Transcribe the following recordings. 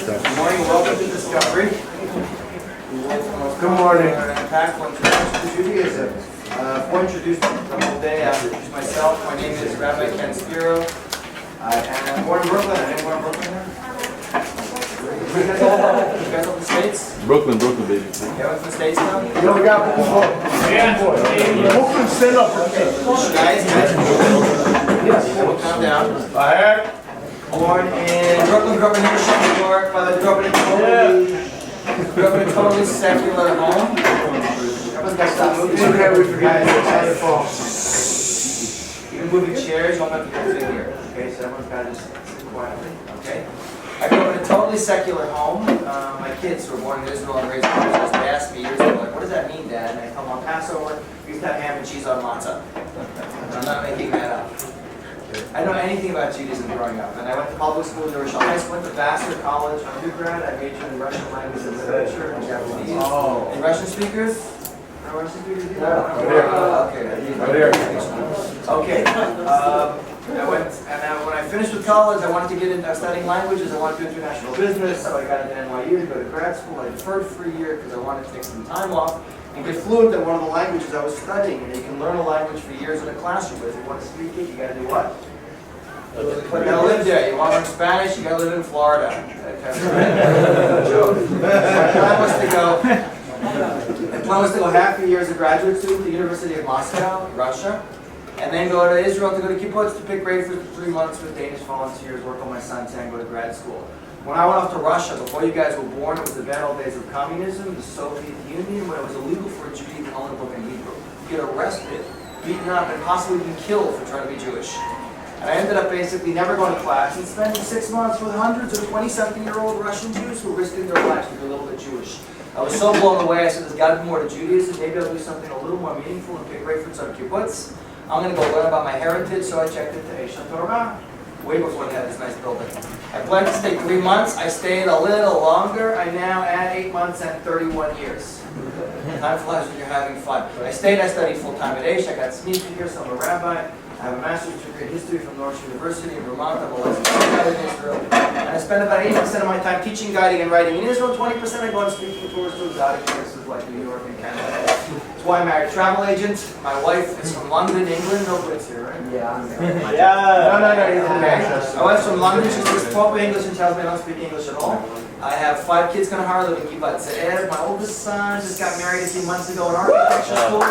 start. Good morning, welcome to Discovery. Good morning. Impactful introduction to Judaism. Before I introduce the whole day, I have to introduce myself. My name is Rabbi KSpiro. I am born in Brooklyn. I didn't born in Brooklyn. You guys all from the States? Brooklyn, baby. You guys from the States now? Yo, we got Brooklyn, stand up. Guys, calm down. Born in Brooklyn, grew up in New York, grew up in a totally secular home. Everyone's got to stop moving. Okay, we forgot. Even moving chairs, you don't have to sit here. Okay, so everyone's got to just sit quietly. Okay. I grew up in a totally secular home. My kids were born in Israel and raised in Israel. They asked me years ago, like, what does that mean, Dad? And I tell them on Passover, we used to have ham and cheese on matzah. I'm not making that up. I didn't know anything about Judaism growing up, and I went to public school in Jerusalem. I went to Vassar College undergrad. I majored in Russian language and literature and Japanese. And Russian speakers? No Russian speakers? Okay. When I finished with college, I wanted to get into studying languages. I wanted to do international business, so I got into NYU to go to grad school. I deferred for a year because I wanted to take some time off and get fluent in one of the languages I was studying. And you can learn a language for years in a classroom, but if you want to speak it, you got to do what? You got to live there. You want to learn Spanish, you got to live in Florida. My plan was to go half a year as a graduate student to the University of Moscow, Russia, and then go to Israel to go to kibbutz to pick grade for 3 months with Danish volunteers, work on my son's and go to grad school. When I went off to Russia, before you guys were born, it was the bad old days of communism, the Soviet Union, when it was illegal for a Jew to even own a book in Hebrew. You get arrested, beaten up, and possibly even killed for trying to be Jewish. And I ended up basically never going to class and spending 6 months with hundreds of 20-something-year-old Russian Jews who were risking their lives to be a little bit Jewish. I was so blown away, I said, there's got to be more to Judaism. Maybe I'll do something a little more meaningful and pick grade for some kibbutz. I'm going to go learn about my heritage, so I checked into Eishan Torah, way before they had this nice building. I planned to stay 3 months. I stayed a little longer. I now add 8 months and 31 years. Time flies when you're having fun. I studied full-time at Aish. I got sneaky here, so I'm a rabbi. I have a master's degree in history from Norwich University in Vermont. I'm a licensed guide in Israel. And I spend about 80% of my time teaching, guiding, and writing in Israel. 20% I go on speaking tours to exotic places like New York and Canada. That's why I married a travel agent. My wife is from London, England. Nobody's here, right? Yeah. No. Okay. My wife's from London. She speaks proper English and tells me I don't speak English at all. I have 5 kids in Harlem in Kibbutz Ze'ev. My oldest son just got married a few months ago in architecture school.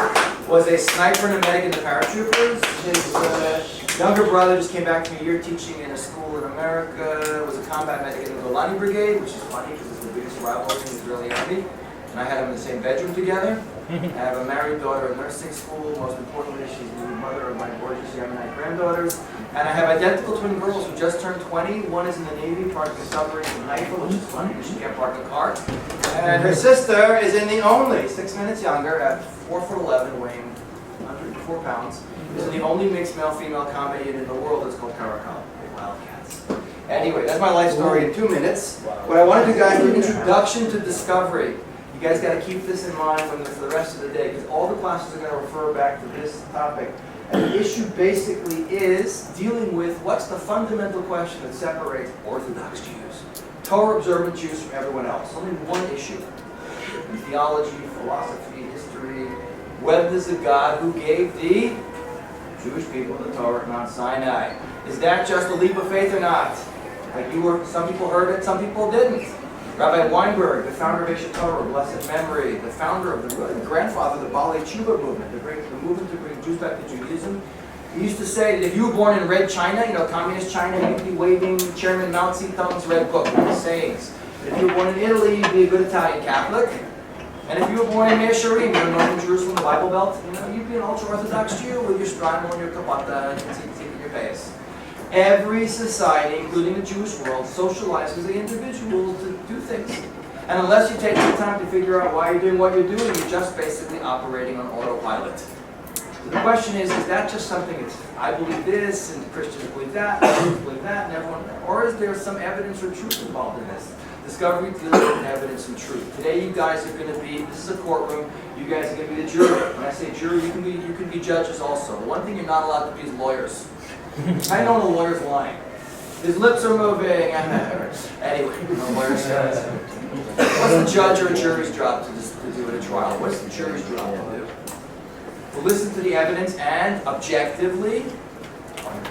Was a sniper and a medic in the paratroopers. His younger brother just came back from a year teaching in a school in America. Was a combat medic in the Golani Brigade, which is funny because it's the biggest rivalry in the Israeli army. And I had them in the same bedroom together. I have a married daughter in nursing school. Most importantly, she's the mother of my gorgeous young 9 granddaughters. And I have identical twin girls who just turned 20. One is in the Navy, parked a submarine in Haifa, which is funny because she can't park a car. And her sister is in the only, 6 minutes younger, at 4'11", weighing 104 pounds. Is in the only mixed male-female combat unit in the world that's called Karakal, the Wildcats. Anyway, that's my life story in 2 minutes. What I want to do, guys, is an introduction to Discovery. You guys got to keep this in mind for the rest of the day, because all the classes are going to refer back to this topic. And the issue basically is dealing with what's the fundamental question that separates Orthodox Jews, Torah-observant Jews from everyone else. Only one issue. In theology, philosophy, history. Whether there's a God who gave the Jewish people the Torah at Mount Sinai. Is that just a leap of faith or not? Like some people heard it, some people didn't. Rabbi Weinberg, the founder of Eishan Torah, blessed memory, the founder of the grandfather of the Balei Tshuva movement, the movement to bring Jews back to Judaism. He used to say that if you were born in Red China, communist China, you'd be waving Chairman Mao Zedong's red book, his sayings. But if you were born in Italy, you'd be a good Italian Catholic. And if you were born in Mea Shearim, northern Jerusalem, the Bible Belt, you'd be an ultra-Orthodox Jew with your shtreimel and your kabbalah and tzitzit in your face. Every society, including the Jewish world, socializes the individual to do things. And unless you take the time to figure out why you're doing what you're doing, you're just basically operating on autopilot. So the question is that just something that's, I believe this, and Christians believe that, and Jews believe that, and everyone, or is there some evidence or truth involved in this? Discovery deals with evidence and truth. Today you guys are going to be, this is a courtroom, you guys are going to be the jury. When I say jury, you can be judges also. The one thing you're not allowed to be is lawyers. I know the lawyer's lying. His lips are moving. Anyway, what's the judge or jury's job to do in a trial? What's the jury's job to do? To listen to the evidence and objectively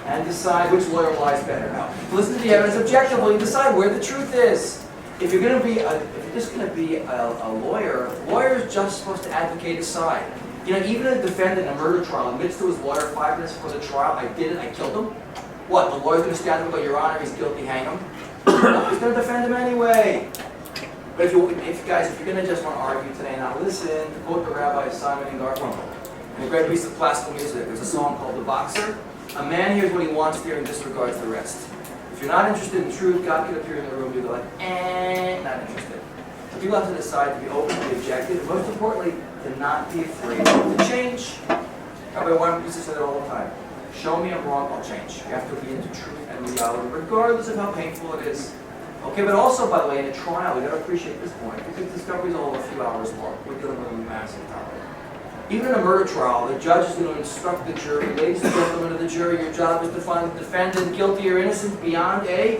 and decide which lawyer lies better. Now, to listen to the evidence objectively and decide where the truth is. If you're just going to be a lawyer, lawyer's just supposed to advocate a side. You know, even a defendant in a murder trial admits to his lawyer 5 minutes before the trial, I did it, I killed him. What, the lawyer's going to stand up and go, Your Honor, he's guilty, hang him? No, he's going to defend him anyway. But if you're going to just want to argue today, now listen, to quote the Rabbi Simon and Garfunkel, in a great piece of classical music, there's a song called The Boxer. A man hears what he wants to hear and disregards the rest. If you're not interested in truth, God could appear in the room, you go like, not interested. So people have to decide to be open, to be objective, and most importantly, to not be afraid to change. Rabbi Warren used to say that all the time. Show me I'm wrong, I'll change. You have to be into truth and reality, regardless of how painful it is. Okay, but also, by the way, in a trial, we got to appreciate this point, because discovery is all a few hours long. We're dealing with a massive topic. Even in a murder trial, the judge is going to instruct the jury, ladies and gentlemen of the jury, your job is to find the defendant guilty or innocent beyond a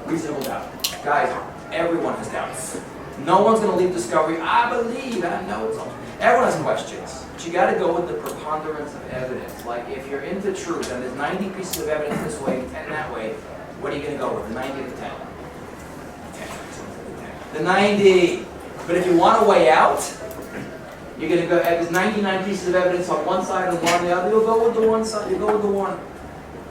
reasonable doubt. Guys, everyone has doubts. No one's going to leave discovery, I believe, I know it's all. Everyone has questions. But you got to go with the preponderance of evidence. Like if you're into truth and there's 90 pieces of evidence this way, 10 that way, what are you going to go with? The 90 or the 10? 10. The 90. But if you want a way out, you're going to go, if there's 99 pieces of evidence on one side and one on the other, you'll go with the one side, you'll go with the one.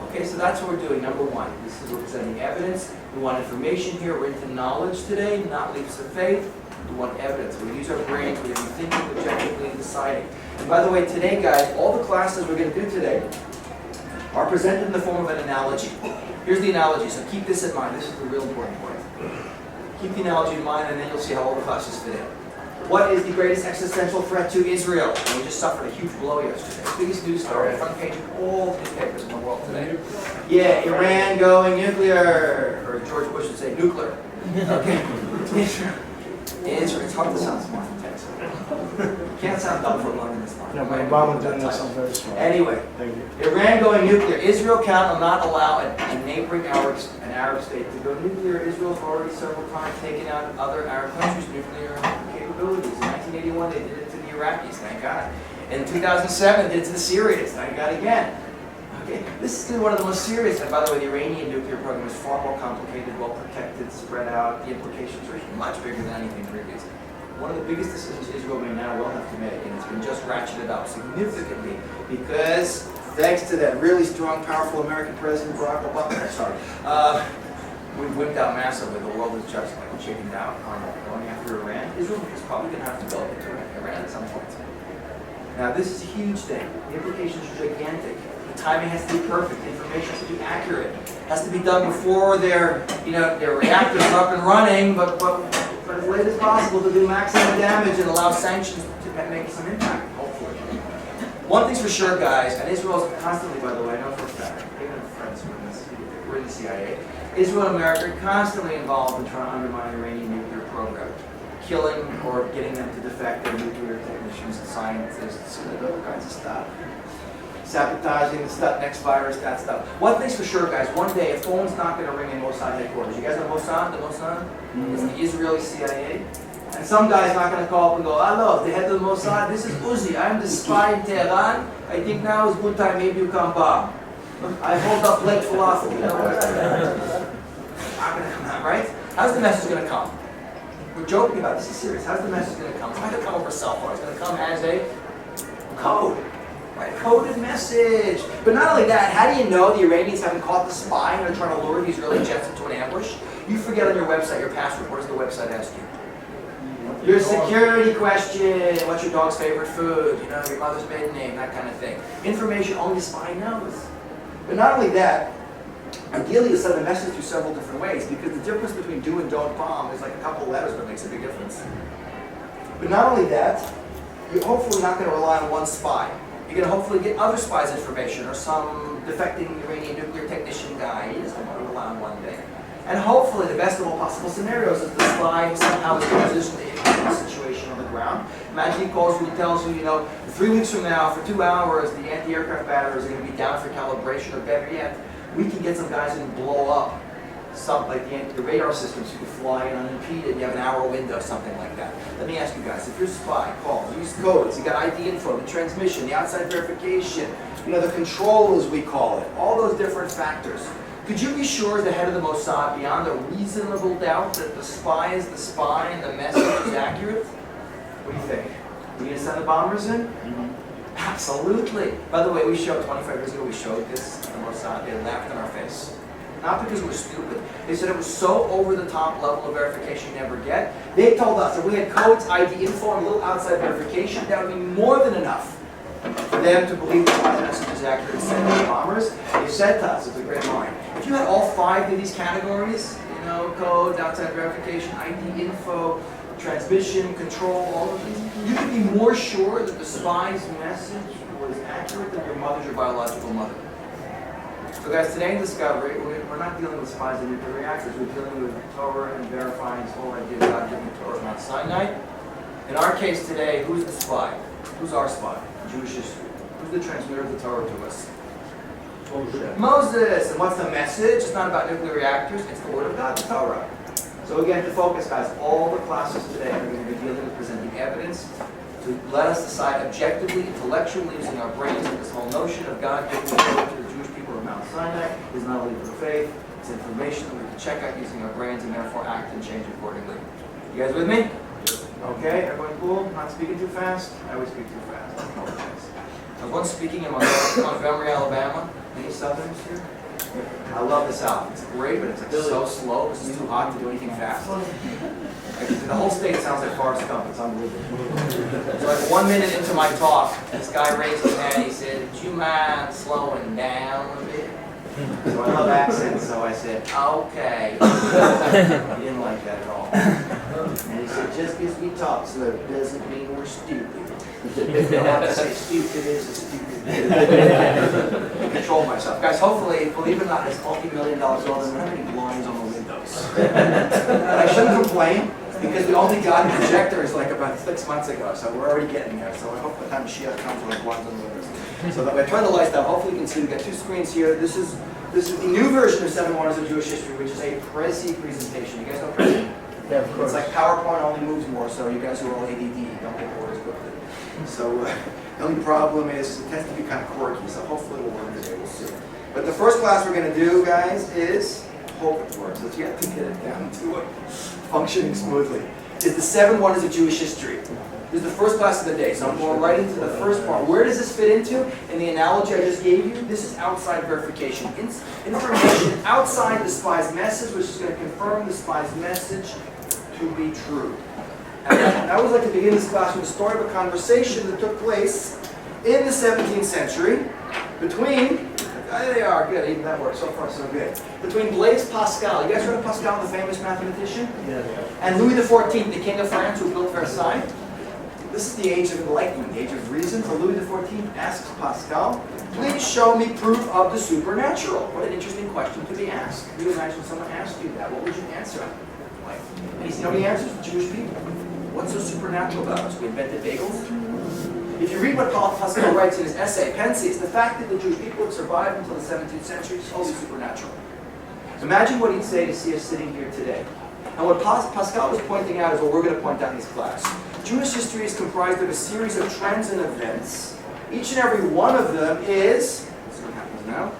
Okay, so that's what we're doing. Number one, this is representing evidence. We want information here. We're into knowledge today, not leaps of faith. We want evidence. We use our brains. We're going to be thinking objectively and deciding. And by the way, today, guys, all the classes we're going to do today are presented in the form of an analogy. Here's the analogy, so keep this in mind. This is the real important point. Keep the analogy in mind, and then you'll see how all the classes fit in. What is the greatest existential threat to Israel? And we just suffered a huge blow yesterday. Biggest news story, front page of all newspapers in the world today. Yeah, Iran going nuclear, or George Bush would say nuclear. Okay, Israel. It's hard to sound smart from Texas. Can't sound dumb for London this morning. No, but Obama didn't sound very smart. Anyway, Thank you. Iran going nuclear. Israel cannot not allow a neighboring Arab state to go nuclear. Israel's already several times taken out other Arab countries' nuclear capabilities. In 1981, they did it to the Iraqis, thank God. In 2007, they did it to the Syrians, thank God again. Okay, this is one of the most serious, and by the way, the Iranian nuclear program is far more complicated, well protected, spread out. The implications are much bigger than anything previous. One of the biggest decisions Israel may now will have to make, and it's been just ratcheted up significantly because, thanks to that really strong, powerful American President Barack Obama, we've wimped out massively. The world is just like chickened out on going after Iran. Israel is probably going to have to go into Iran at some point. Now, this is a huge thing. The implications are gigantic. The timing has to be perfect. The information has to be accurate. It has to be done before their reactors are up and running, but as late as possible to do maximum damage and allow sanctions to make some impact, hopefully. One thing's for sure, guys, and Israel's constantly, by the way, I know for a fact, even friends we're in the CIA, Israel and America are constantly involved in trying to undermine the Iranian nuclear program, killing or getting them to defect their nuclear technicians and scientists, and all kinds of stuff. Sabotaging the Stuxnet virus, that stuff. One thing's for sure, guys, one day a phone's not going to ring in Mossad headquarters. You guys know Mossad, the Mossad? It's the Israeli CIA. And some guy's not going to call up and go, hello, the head of the Mossad, this is Uzi, I'm the spy in Tehran. I think now is good time, maybe you come bomb. I hold up late falafel, you know? Not going to come out, right? How's the message going to come? We're joking about this, is serious. How's the message going to come? It's not going to come over cell phone, it's going to come as a code. Right, coded message. But not only that, how do you know the Iranians haven't caught the spy and are trying to lure the Israeli jets into an ambush? You forget on your website your password. What does the website ask you? Your security question. What's your dog's favorite food? You know, your mother's maiden name, that kind of thing. Information only the spy knows. But not only that, ideally you send a message through several different ways because the difference between do and don't bomb is like a couple of letters, but it makes a big difference. But not only that, you're hopefully not going to rely on one spy. You're going to hopefully get other spies' information or some defecting Iranian nuclear technician guy. You just don't want to rely on one thing. And hopefully the best of all possible scenarios is the spy somehow is in a position to impact the situation on the ground. Imagine he calls you and tells you, 3 weeks from now, for 2 hours, the anti-aircraft batteries are going to be down for calibration, or better yet, we can get some guys who can blow up something like the radar systems, you can fly in unimpeded, you have an hour window, something like that. Let me ask you guys, if your spy calls, use codes, you got ID info, the transmission, the outside verification, the control as we call it, all those different factors. Could you be sure as the head of the Mossad, beyond a reasonable doubt, that the spy is the spy and the message is accurate? What do you think? Are we going to send the bombers in? Absolutely. By the way, we showed 25 years ago, we showed this to the Mossad. They laughed in our face. Not because it was stupid. They said it was so over the top level of verification you never get. They told us if we had codes, ID info, and a little outside verification, that would be more than enough for them to believe the spy message is accurate and send the bombers. They said to us, it's a great line, if you had all 5 of these categories, codes, outside verification, ID info, transmission, control, all of these, you could be more sure that the spy's message was accurate than your mother's, your biological mother. So guys, today in Discovery, we're not dealing with spies and nuclear reactors, we're dealing with Torah and verifying this whole idea of God giving Torah from Mount Sinai. In our case today, who's the spy? Who's our spy? Jewish history. Who's the transmitter of the Torah to us? Moses. And what's the message? It's not about nuclear reactors, it's the Word of God, the Torah. So again, to focus, guys, all the classes today are going to be dealing with presenting evidence to let us decide objectively, intellectually, using our brains, that this whole notion of God giving the Torah to the Jewish people of Mount Sinai is not a leap of faith, it's information that we can check out using our brains and therefore act and change accordingly. You guys with me? Okay, everyone cool? Not speaking too fast? I always speak too fast. I apologize. I was once speaking in Montgomery, Alabama. Any Southerners here? I love the South. It's great, but it's like so slow. It's too hot to do anything fast. The whole state sounds like Forrest Gump. It's unbelievable. So like 1 minute into my talk, this guy raised his hand. He said, "Would you mind slowing down a bit?" So I love accents, so I said, "Okay." He didn't like that at all. And he said, "Just because we talk slow doesn't mean we're stupid." I want to say stupid is a stupid. I control myself. Guys, hopefully, believe it or not, it's multi-million-dollar building. We don't have any blinds on the windows. But I shouldn't complain, because we only got projectors like about 6 months ago, so we're already getting there. So I hope by the time Mashiach comes, we'll have blinds on the windows. So that way, I turn the lights down. Hopefully you can see we've got 2 screens here. This is the new version of 7 Wonders of Jewish History, which is a Prezi presentation. You guys know Prezi? Yeah, of course. It's like PowerPoint only moves more, so you guys who are all ADD don't get bored as quickly. So the only problem is it tends to be kind of quirky, so hopefully it will work today, we'll see. But the first class we're going to do, guys, is, hope it works, let's get to get it down to it, functioning smoothly, is the 7 Wonders of Jewish History. This is the first class of the day, so I'm going right into the first part. Where does this fit into? In the analogy I just gave you, this is outside verification. Information outside the spy's message, which is going to confirm the spy's message to be true. And I always like to begin this class with the story of a conversation that took place in the 17th century between, there they are, good, even that works, so far so good, between Blaise Pascal, you guys heard of Pascal, the famous mathematician? Yeah. And Louis XIV, the King of France who built Versailles. This is the age of enlightenment, the age of reason. So Louis XIV asks Pascal, please show me proof of the supernatural. What an interesting question to be asked. Can you imagine someone asked you that? What would you answer? And he's, the answers to Jewish people. What's so supernatural about us? We invented bagels? If you read what Pascal writes in his essay, Pensies, the fact that the Jewish people had survived until the 17th century is totally supernatural. Imagine what he'd say to see us sitting here today. And what Pascal was pointing out is what we're going to point out in this class. Jewish history is comprised of a series of trends and events. Each and every one of them is, let's see what happens now.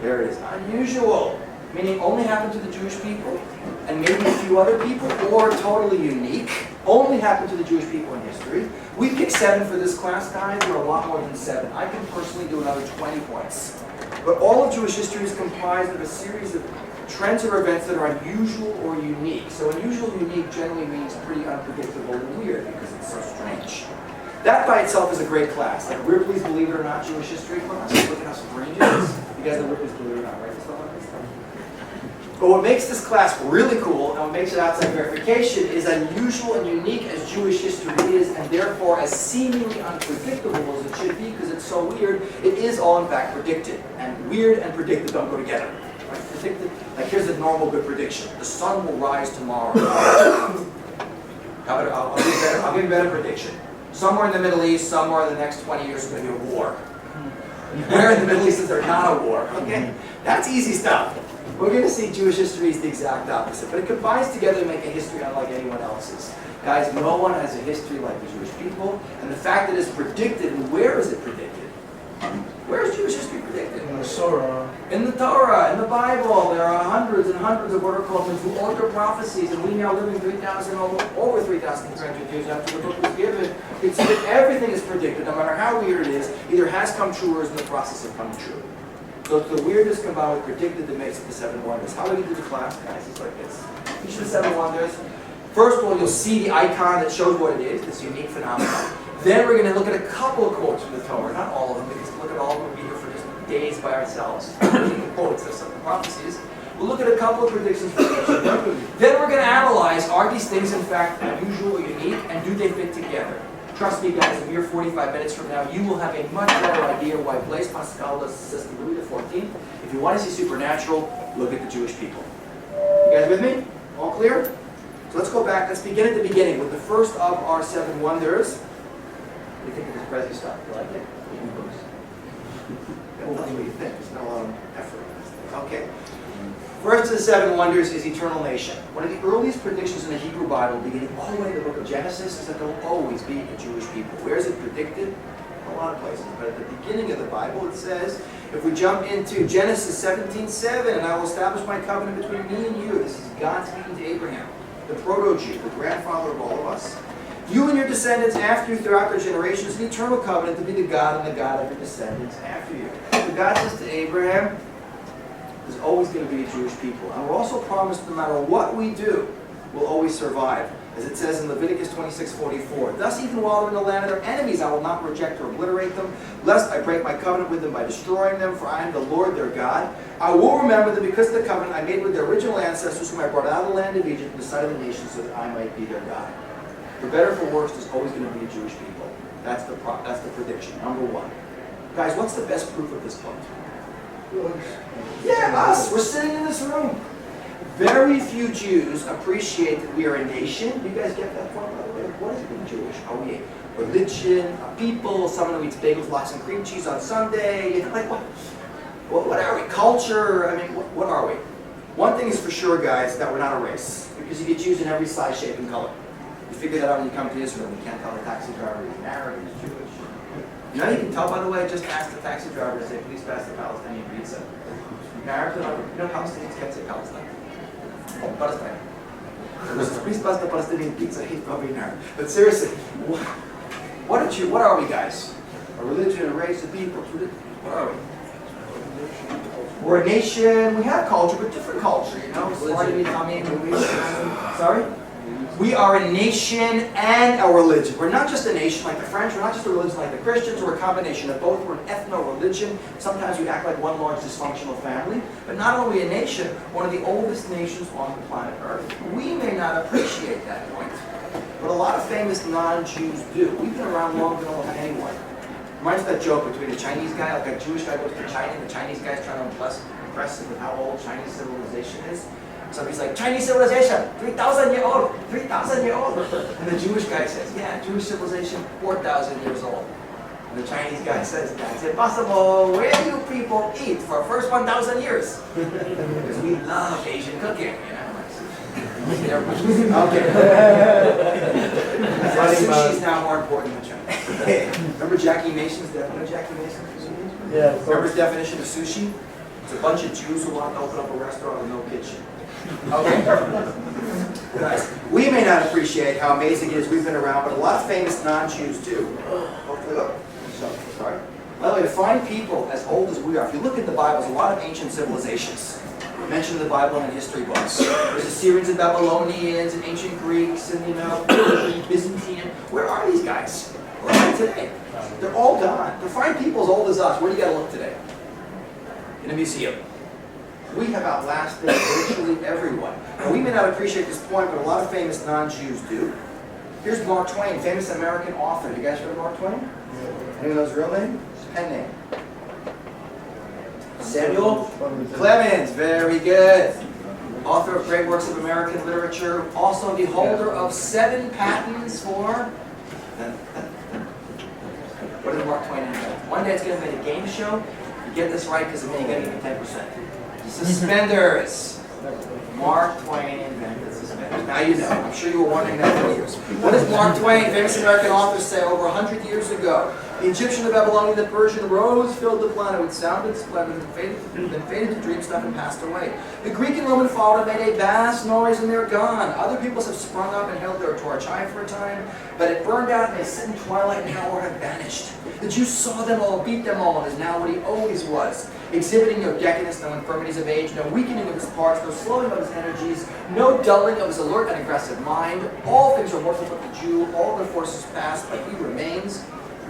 There it is, unusual. Meaning only happened to the Jewish people and maybe a few other people, or totally unique. Only happened to the Jewish people in history. We picked 7 for this class, guys. There are a lot more than 7. I can personally do another 20 points. But all of Jewish history is comprised of a series of trends or events that are unusual or unique. So unusual and unique generally means pretty unpredictable and weird because it's so strange. That by itself is a great class. Like Ripley's Believe It or Not Jewish History class. Look at how strange it is. You guys know Ripley's Believe It or Not, right? But what makes this class really cool, and what makes it outside verification, is unusual and unique as Jewish history is, and therefore as seemingly unpredictable as it should be, because it's so weird, it is all in fact predicted. And weird and predicted don't go together. Right? Predicted, like here's a normal good prediction. The sun will rise tomorrow. I'll give you a better prediction. Somewhere in the Middle East, somewhere in the next 20 years, there's going to be a war. Where in the Middle East is there not a war? Okay? That's easy stuff. We're going to see Jewish history is the exact opposite, but it combines together to make a history unlike anyone else's. Guys, no one has a history like the Jewish people, and the fact that it's predicted, and where is it predicted? Where is Jewish history predicted? In the Torah. In the Torah, in the Bible, there are hundreds and hundreds of what are called Mevuot prophecies, and we now live in 3,000, over 3,300 years after the book was given. It's everything is predicted, no matter how weird it is, either has come true or is in the process of coming true. So the weirdness combined with predicted that makes it the 7 wonders. How do we do the class, guys? It's like this. Each of the 7 wonders. First of all, you'll see the icon that shows what it is, this unique phenomenon. Then we're going to look at a couple of quotes from the Torah, not all of them, because look at all of them, we'll be here for just days by ourselves. The quotes of some prophecies. We'll look at a couple of predictions from each of them. Then we're going to analyze, are these things in fact unusual or unique, and do they fit together? Trust me guys, a mere 45 minutes from now, you will have a much better idea why Blaise Pascal does System Louis XIV. If you want to see supernatural, look at the Jewish people. You guys with me? All clear? So let's go back, let's begin at the beginning with the first of our 7 wonders. What do you think of this Prezi stuff? You like it? Tell me what you think. There's not a lot of effort in this thing. Okay. First of the 7 wonders is eternal nation. One of the earliest predictions in the Hebrew Bible, beginning all the way in the book of Genesis, is that there will always be a Jewish people. Where is it predicted? A lot of places. But at the beginning of the Bible, it says, if we jump into Genesis 17:7, and I will establish my covenant between me and you. This is God speaking to Abraham, the proto-Jew, the grandfather of all of us. You and your descendants after you throughout their generations, an eternal covenant to be the God and the God of your descendants after you. So God says to Abraham, there's always going to be a Jewish people. And we're also promised no matter what we do, we'll always survive. As it says in Leviticus 26:44, thus even while they're in the land of their enemies, I will not reject or obliterate them, lest I break my covenant with them by destroying them, for I am the Lord their God. I will remember them because of the covenant I made with their original ancestors whom I brought out of the land of Egypt in the sight of the nations so that I might be their God. For better or for worse, there's always going to be a Jewish people. That's the prediction, number 1. Guys, what's the best proof of this point? Yeah, us. We're sitting in this room. Very few Jews appreciate that we are a nation. Do you guys get that point, by the way? What is being Jewish? Are we a religion, a people, someone who eats bagels, lox, and cream cheese on Sunday? You know, like what are we? Culture? I mean, what are we? One thing is for sure, guys, that we're not a race. Because you get Jews in every size, shape, and color. You figure that out when you come to Israel. You can't tell a taxi driver he's Arab, he's Jewish. You know, you can tell, by the way, just ask the taxi driver to say, please pass the Palestinian pizza. Arabs, you know, Palestinians can't say Palestine. Palestine. Please pass the Palestinian pizza, he's probably an Arab. But seriously, what are we, guys? A religion, a race, a people? What are we? We're a nation, we have culture, but different culture, you know? Sorry? We are a nation and a religion. We're not just a nation like the French, we're not just a religion like the Christians, we're a combination of both. We're an ethno-religion. Sometimes we act like one large dysfunctional family. But not only a nation, one of the oldest nations on the planet Earth. We may not appreciate that point, but a lot of famous non-Jews do. We've been around longer than almost anyone. Reminds me of that joke between a Chinese guy, like a Jewish guy goes to China, and the Chinese guy's trying to impress him with how old Chinese civilization is. Somebody's like, Chinese civilization, 3,000 years old, 3,000 years old. And the Jewish guy says, yeah, Jewish civilization, 4,000 years old. And the Chinese guy says, that's impossible. Where do you people eat for the first 1,000 years? Because we love Asian cooking, you know. Okay. Sushi is now more important than China. Remember Jackie Mason's definition? Jackie Mason? Yeah. Remember his definition of sushi? It's a bunch of Jews who want to open up a restaurant with no kitchen. Okay. Guys, we may not appreciate how amazing it is we've been around, but a lot of famous non-Jews do. Hopefully, look. Sorry. By the way, to find people as old as we are, if you look at the Bible, there's a lot of ancient civilizations mentioned in the Bible and in history books. There's Assyrians and Babylonians and ancient Greeks and, you know, Byzantine. Where are these guys? Where are they today? They're all gone. To find people as old as us, where do you got to look today? In a museum. We have outlasted virtually everyone. Now, we may not appreciate this point, but a lot of famous non-Jews do. Here's Mark Twain, famous American author. You guys heard of Mark Twain? Anyone know his real name? His pen name. Samuel Clemens, very good. Author of great works of American literature, also the holder of 7 patents for... What did Mark Twain invent? One day it's going to be a game show. You get this right because then you got to give me 10%. Suspenders. Mark Twain invented suspenders. Now you know. I'm sure you were wondering that for years. What does Mark Twain, famous American author, say over 100 years ago? The Egyptian, the Babylonian, the Persian rose, filled the planet with sound and splendor, then faded to dream stuff and passed away. The Greek and Roman followed and made a vast noise and they're gone. Other peoples have sprung up and held their torch high for a time, but it burned out and they sit in twilight now or have vanished. The Jews saw them all, beat them all, and is now what he always was, exhibiting no decadence, no infirmities of age, no weakening of his parts, no slowing of his energies, no dulling of his alert and aggressive mind. All things are working with the Jew, all their forces past, but he remains.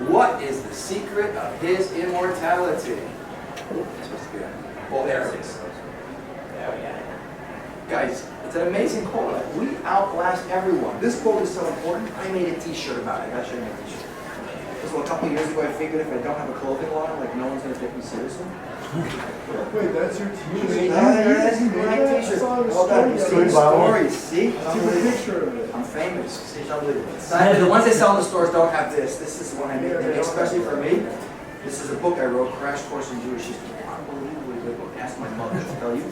What is the secret of his immortality? Oh, there it is. There we go. Guys, it's an amazing quote. We outlast everyone. This quote is so important, I made a t-shirt about it. I got you a t-shirt. So a couple of years ago, I figured if I don't have a clothing line, like no one's going to take me seriously. Wait, that's your t-shirt? That's my t-shirt. Oh, God, you see the stories, see? Take a picture of it. I'm famous. See, it's unbelievable. The ones they sell in the stores don't have this. This is the one I made, especially for me. This is a book I wrote, Crash Course in Jewish History. Unbelievably good book. Ask my mother, she'll tell you.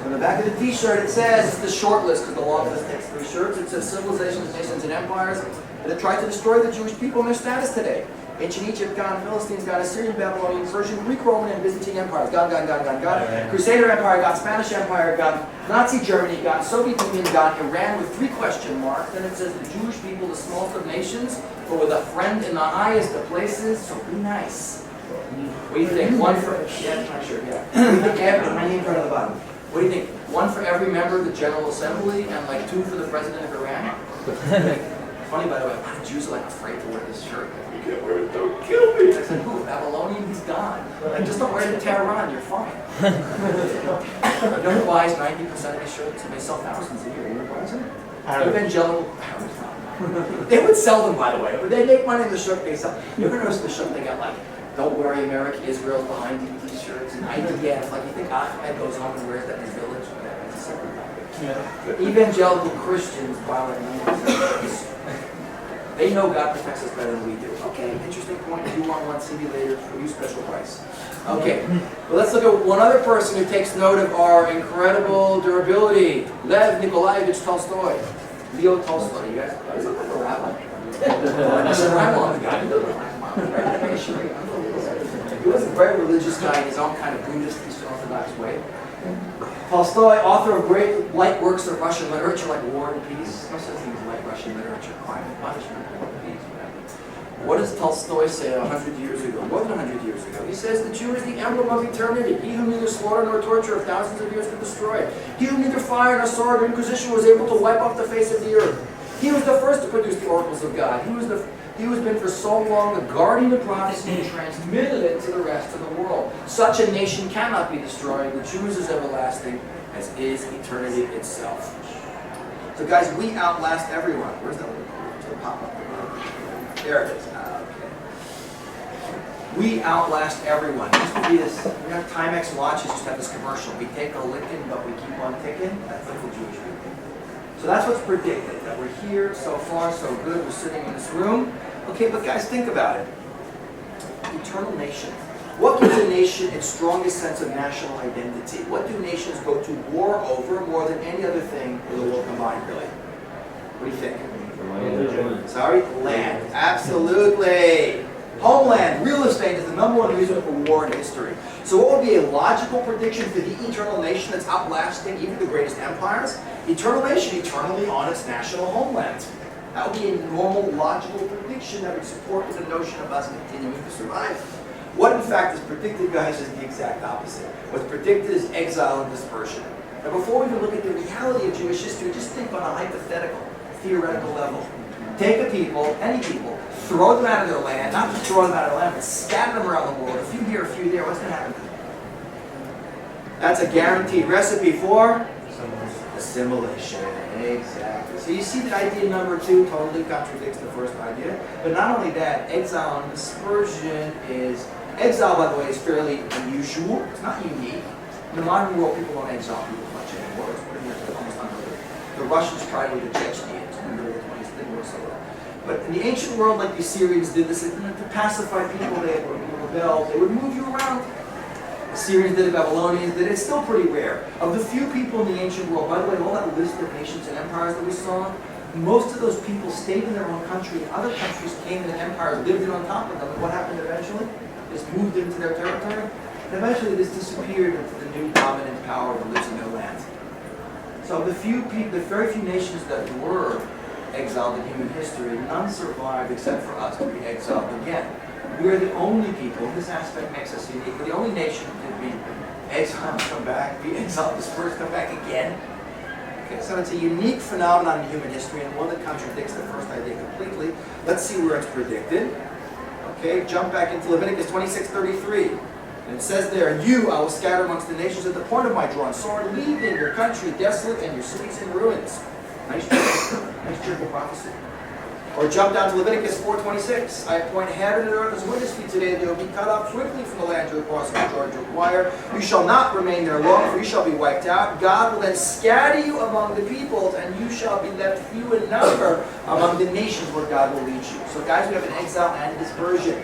On the back of the t-shirt, it says, it's the short list, because the long list takes 3 shirts. It says, civilizations, nations, and empires that have tried to destroy the Jewish people and their status today. Ancient Egypt, gone. Philistines, gone. Assyrian, Babylonian, Persian, Greek, Roman, and Byzantine empires, gone, gone, gone, gone, gone. Crusader Empire, gone. Spanish Empire, gone. Nazi Germany, gone. Soviet Union, gone. Iran with 3 question marks. Then it says the Jewish people, the smallest of nations, but with a friend in the highest of places, so be nice. What do you think? One for, yeah, I'm sure, yeah. What do you think? Every, my name right on the bottom. What do you think? 1 for every member of the General Assembly and like 2 for the President of Iran? Funny, by the way, a lot of Jews are like afraid to wear this shirt. You can't wear it, don't kill me. I said, who? Babylonian? He's gone. Like, just don't wear it to Tehran, you're fine. You know who buys 90% of these shirts? And they sell thousands a year. You know who buys them? Evangelical. They would sell them, by the way, but they make money in the shirt they sell. You ever notice the shirt they got like, don't worry, America, Israel's behind you with these shirts, and IDF, like you think Ahmed goes home and wears that in his village? That's a separate topic. Yeah. Evangelical Christians buy like 90% shirts. They know God protects us better than we do. Okay, interesting point. If you want one, see me later for you, special price. Okay, well, let's look at one other person who takes note of our incredible durability. Lev Nikolaevich Tolstoy. Leo Tolstoy. You guys look like a rabbi. I said, I'm on the guy. He was a very religious guy in his own kind of Buddhist, Eastern Orthodox way. Tolstoy, author of great light works of Russian literature like War and Peace. No such thing as light Russian literature, Crime and Punishment, War and Peace, whatever. What does Tolstoy say 100 years ago? More than 100 years ago. He says, the Jew is the emblem of eternity. He whom neither slaughter nor torture of thousands of years could destroy. He whom neither fire nor sword or inquisition was able to wipe off the face of the earth. He was the first to produce the oracles of God. He who has been for so long the guardian of prophecy and transmitted it to the rest of the world. Such a nation cannot be destroyed. The Jews is everlasting, as is eternity itself. So guys, we outlast everyone. Where's that little pop-up? There it is. Okay. We outlast everyone. This would be this. We have Timex watches, just have this commercial. We take a licking, but we keep on ticking. That's like the Jewish people. So that's what's predicted, that we're here, so far so good, we're sitting in this room. Okay, but guys, think about it. Eternal nation. What gives a nation its strongest sense of national identity? What do nations go to war over more than any other thing in the world combined, really? What do you think? Sorry? Land. Absolutely. Homeland, real estate is the #1 reason for war in history. So what would be a logical prediction for the eternal nation that's outlasting even the greatest empires? Eternal nation, eternally on its national homeland. That would be a normal, logical prediction that would support the notion of us continuing to survive. What in fact is predicted, guys, is the exact opposite. What's predicted is exile and dispersion. Now before we even look at the reality of Jewish history, just think on a hypothetical, theoretical level. Take a people, any people, throw them out of their land, not just throw them out of their land, but scatter them around the world. A few here, a few there, what's going to happen? That's a guaranteed recipe for assimilation. Exactly. So you see that idea number 2 totally contradicts the first idea. But not only that, exile and dispersion is, exile by the way is fairly unusual. It's not unique. In the modern world, people don't exile people much anymore. It's pretty much almost unheard of. The Russians tried with the Chechens in the early 20s, didn't work so well. But in the ancient world, like the Assyrians did this, to pacify people, they would rebel, they would move you around. Assyrians did it, Babylonians did it. It's still pretty rare. Of the few people in the ancient world, by the way, all that list of nations and empires that we saw, most of those people stayed in their own country, and other countries came in and empires lived in on top of them. And what happened eventually? Just moved into their territory. And eventually this disappeared into the new dominant power that lives in their land. So the few people, the very few nations that were exiled in human history, none survived except for us to be exiled again. We are the only people, this aspect makes us unique, we're the only nation to be exiled, come back, be exiled, dispersed, come back again. Okay, so it's a unique phenomenon in human history and one that contradicts the first idea completely. Let's see where it's predicted. Okay, jump back into Leviticus 26:33. And it says there, "And you I will scatter amongst the nations at the point of my drawn sword, leaving your country desolate and your cities in ruins." Nice cheerful prophecy. Or jump down to Leviticus 4:26. "I appoint heaven and earth as witness to you today that they will be cut off quickly from the land you are crossing the Jordan to acquire. You shall not remain there long, for you shall be wiped out. God will then scatter you among the peoples, and you shall be left few in number among the nations where God will lead you." So guys, we have an exile and dispersion.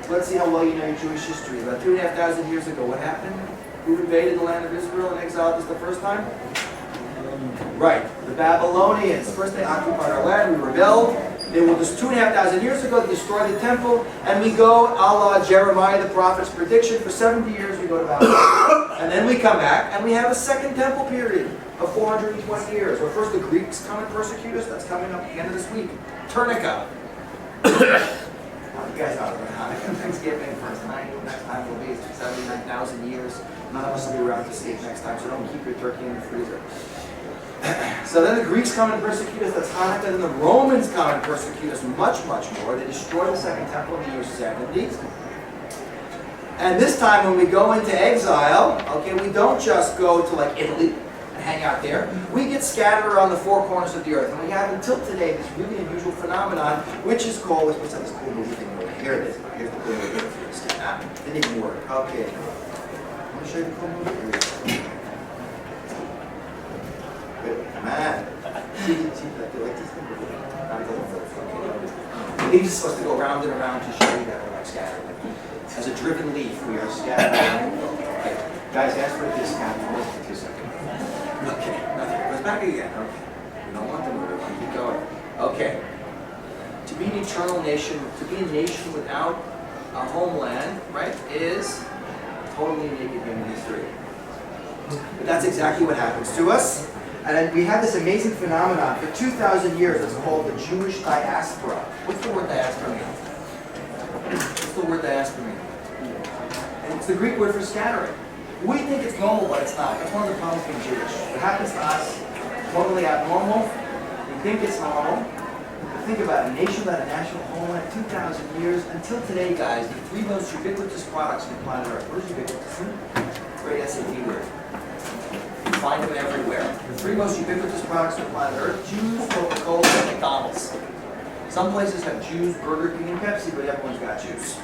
So let's see how well you know your Jewish history. About 2,500 years ago, what happened? Who invaded the land of Israel and exiled us the first time? Right, the Babylonians. First they occupied our land, we rebelled. They will just 2,500 years ago destroy the temple, and we go, a la Jeremiah the prophet's prediction, for 70 years we go to Babylon. And then we come back, and we have a second temple period of 420 years. Where first the Greeks come and persecute us, that's coming up at the end of this week. Turnica. You guys know about Hanukkah, Thanksgiving, first night, next time will be 79,000 years. None of us will be around to see it next time, so don't keep your turkey in the freezer. So then the Greeks come and persecute us, that's Hanukkah. Then the Romans come and persecute us much, much more. They destroy the second temple in the year 70. And this time when we go into exile, okay, we don't just go to like Italy and hang out there. We get scattered around the four corners of the earth. And we have until today this really unusual phenomenon, which is called, what's that, this cool movie thing over here? It is. Here's the cool movie. Didn't even work. Okay. Let me show you the cool movie. Here we go. Man, see, like this thing. He's just supposed to go round and around to show you that we're like scattered. As a driven leaf, we are scattered. Okay. Guys, ask for a discount. Hold on for 2 seconds. Okay, nothing. Goes back again. Okay. We don't want the movie. We keep going. Okay. To be an eternal nation, to be a nation without a homeland, right, is totally unique in human history. But that's exactly what happens to us. And we have this amazing phenomenon. For 2,000 years, it's called the Jewish diaspora. What's the word diaspora mean? What's the word diaspora mean? And it's the Greek word for scattering. We think it's normal, but it's not. That's one of the problems being Jewish. What happens to us, totally abnormal. We think it's normal. But think about a nation without a national homeland, 2,000 years. Until today, guys, the three most ubiquitous products on planet Earth. What is ubiquitous? Great SAT word. Find them everywhere. The three most ubiquitous products on planet Earth: Jews, Coca-Cola, and McDonald's. Some places have Jews, Burger King, and Pepsi, but everyone's got juice.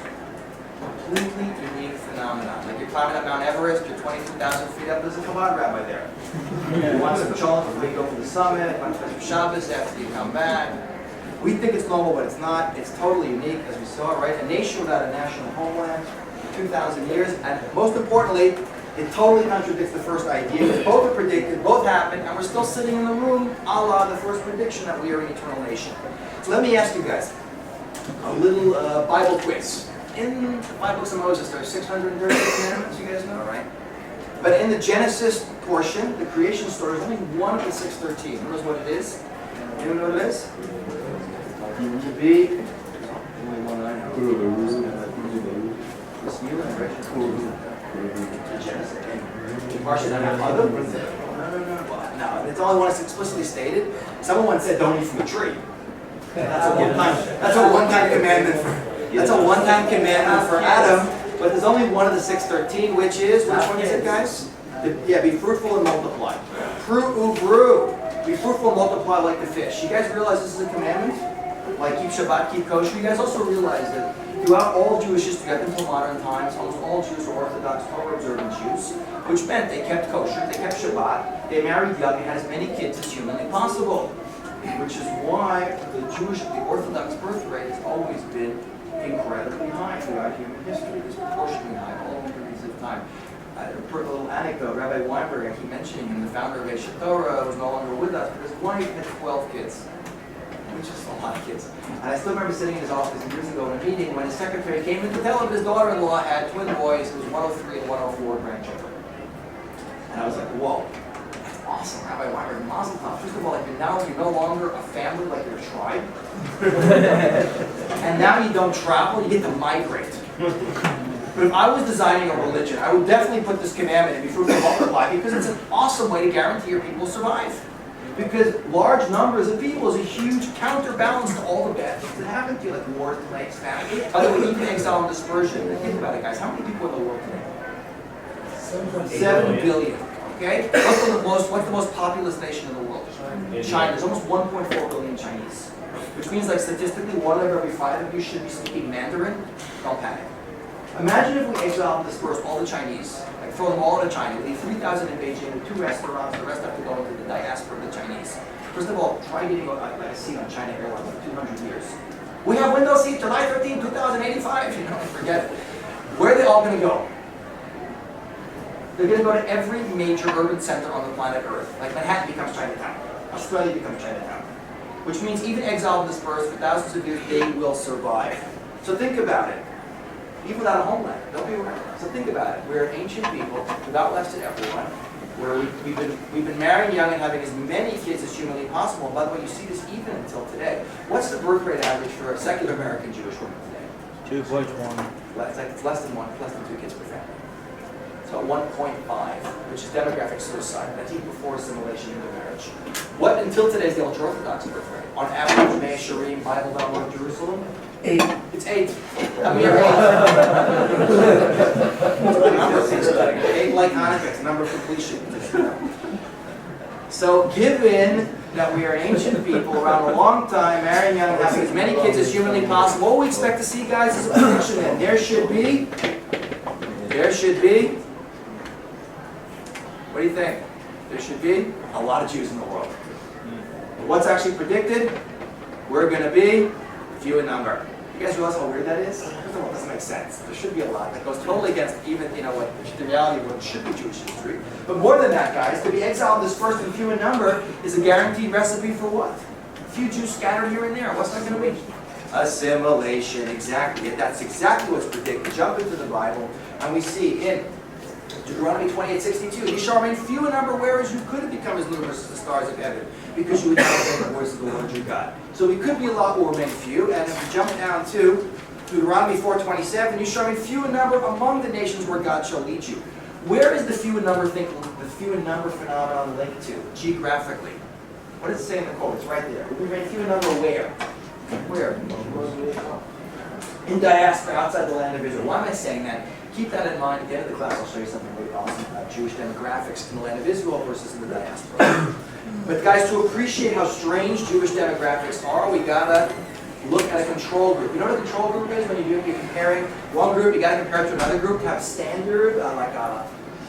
Completely unique phenomenon. Like you're climbing up Mount Everest, you're 22,000 feet up, there's a Chabad rabbi there. You want some chocolate before you go for the summit, you want some Shabbos after you come back. We think it's normal, but it's not. It's totally unique, as we saw, right? A nation without a national homeland for 2,000 years, and most importantly, it totally contradicts the first idea. Both are predicted, both happened, and we're still sitting in the room a la the first prediction that we are an eternal nation. So let me ask you guys a little Bible quiz. In the 5 books of Moses, there are 636 commandments, you guys know, right? But in the Genesis portion, the creation story, there's only one of the 613. Who knows what it is? Anyone know what it is? To be, only one I know. This new generation. Genesis. No. It's only one that's explicitly stated. Someone once said, "Don't eat from a tree." That's a one-time commandment for. That's a one-time commandment for Adam. But there's only one of the 613, which is which one is it, guys? Be fruitful and multiply. Be fruitful and multiply like the fish. You guys realize this is a commandment? Like keep Shabbat, keep kosher. You guys also realize that throughout all Jewish history, up until modern times, almost all Jews were Orthodox, Torah-observant Jews, which meant they kept kosher, they kept Shabbat, they married young, and had as many kids as humanly possible, which is why the Orthodox birth rate has always been incredibly high throughout human history, disproportionately high, all periods of time. A little anecdote, Rabbi Weinberg, I keep mentioning him, the founder of Eshet Torah, was no longer with us, but his wife had 12 kids, which is a lot of kids. And I still remember sitting in his office years ago in a meeting when his secretary came in to tell him his daughter-in-law had twin boys, it was 103 and 104 grandchildren. And I was like, whoa. Awesome, Rabbi Weinberg, Mazel Tov. First of all, like, now you're no longer a family like your tribe. And now you don't travel, you get to migrate. But if I was designing a religion, I would definitely put this commandment and be fruitful and multiply, because it's an awesome way to guarantee your people survive. Because large numbers of people is a huge counterbalance to all the bad things that happen to you, like wars, plagues, famine. By the way, even exile and dispersion. And think about it, guys. How many people in the world today? 7 billion. Okay? What's the most populous nation in the world? China. There's almost 1.4 billion Chinese. Which means, like, statistically, 1 out of every 5 of you should be speaking Mandarin. Don't panic. Imagine if we exile and disperse all the Chinese, like throw them all into China. We leave 3,000 in Beijing with 2 restaurants, the rest have to go into the diaspora of the Chinese. First of all, try getting a seat on China Airlines for 200 years. We have window seat July 13, 2085, you know, forget it. Where are they all going to go? They're going to go to every major urban center on the planet Earth. Like Manhattan becomes Chinatown. Australia becomes Chinatown. Which means even exiled and dispersed for thousands of years, they will survive. So think about it. Even without a homeland, don't be around. So think about it. We're an ancient people who've outlasted everyone. Where we've been marrying young and having as many kids as humanly possible. And by the way, you see this even until today. What's the birth rate average for a secular American Jewish woman today? 2.1. It's less than 2 kids per family. So 1.5, which is demographic suicide. That's even before assimilation into marriage. What until today is the ultra-Orthodox birth rate? On average, Mei Sherim, Bible Belt of Jerusalem? 8. It's 8. A mere 8. 8 like Hanukkah, it's a number of completion. So given that we are ancient people around a long time, marrying young, having as many kids as humanly possible, what we expect to see, guys, is a prediction that there should be, what do you think? There should be a lot of Jews in the world. What's actually predicted? We're going to be few in number. You guys realize how weird that is? First of all, it doesn't make sense. There should be a lot. That goes totally against even, what the reality of what should be Jewish history. But more than that, guys, to be exiled, dispersed, and few in number is a guaranteed recipe for what? A few Jews scattered here and there. What's that going to be? Assimilation. Exactly. That's exactly what's predicted. Jump into the Bible, and we see in Deuteronomy 28:62, you shall remain few in number, whereas you could have become as numerous as the stars of heaven, because you would not obey the voice of the Lord your God. So we could be a lot, will remain few. And if we jump down to Deuteronomy 4:27, you shall remain few in number among the nations where God shall lead you. Where is the few in number phenomenon linked to geographically? What does it say in the quote? It's right there. We remain few in number where? Where? In diaspora, outside the land of Israel. Why am I saying that? Keep that in mind. At the end of the class, I'll show you something really awesome about Jewish demographics in the land of Israel versus in the diaspora. But guys, to appreciate how strange Jewish demographics are, we gotta look at a control group. You know what a control group is? When you're comparing one group, you gotta compare it to another group to have standard, like a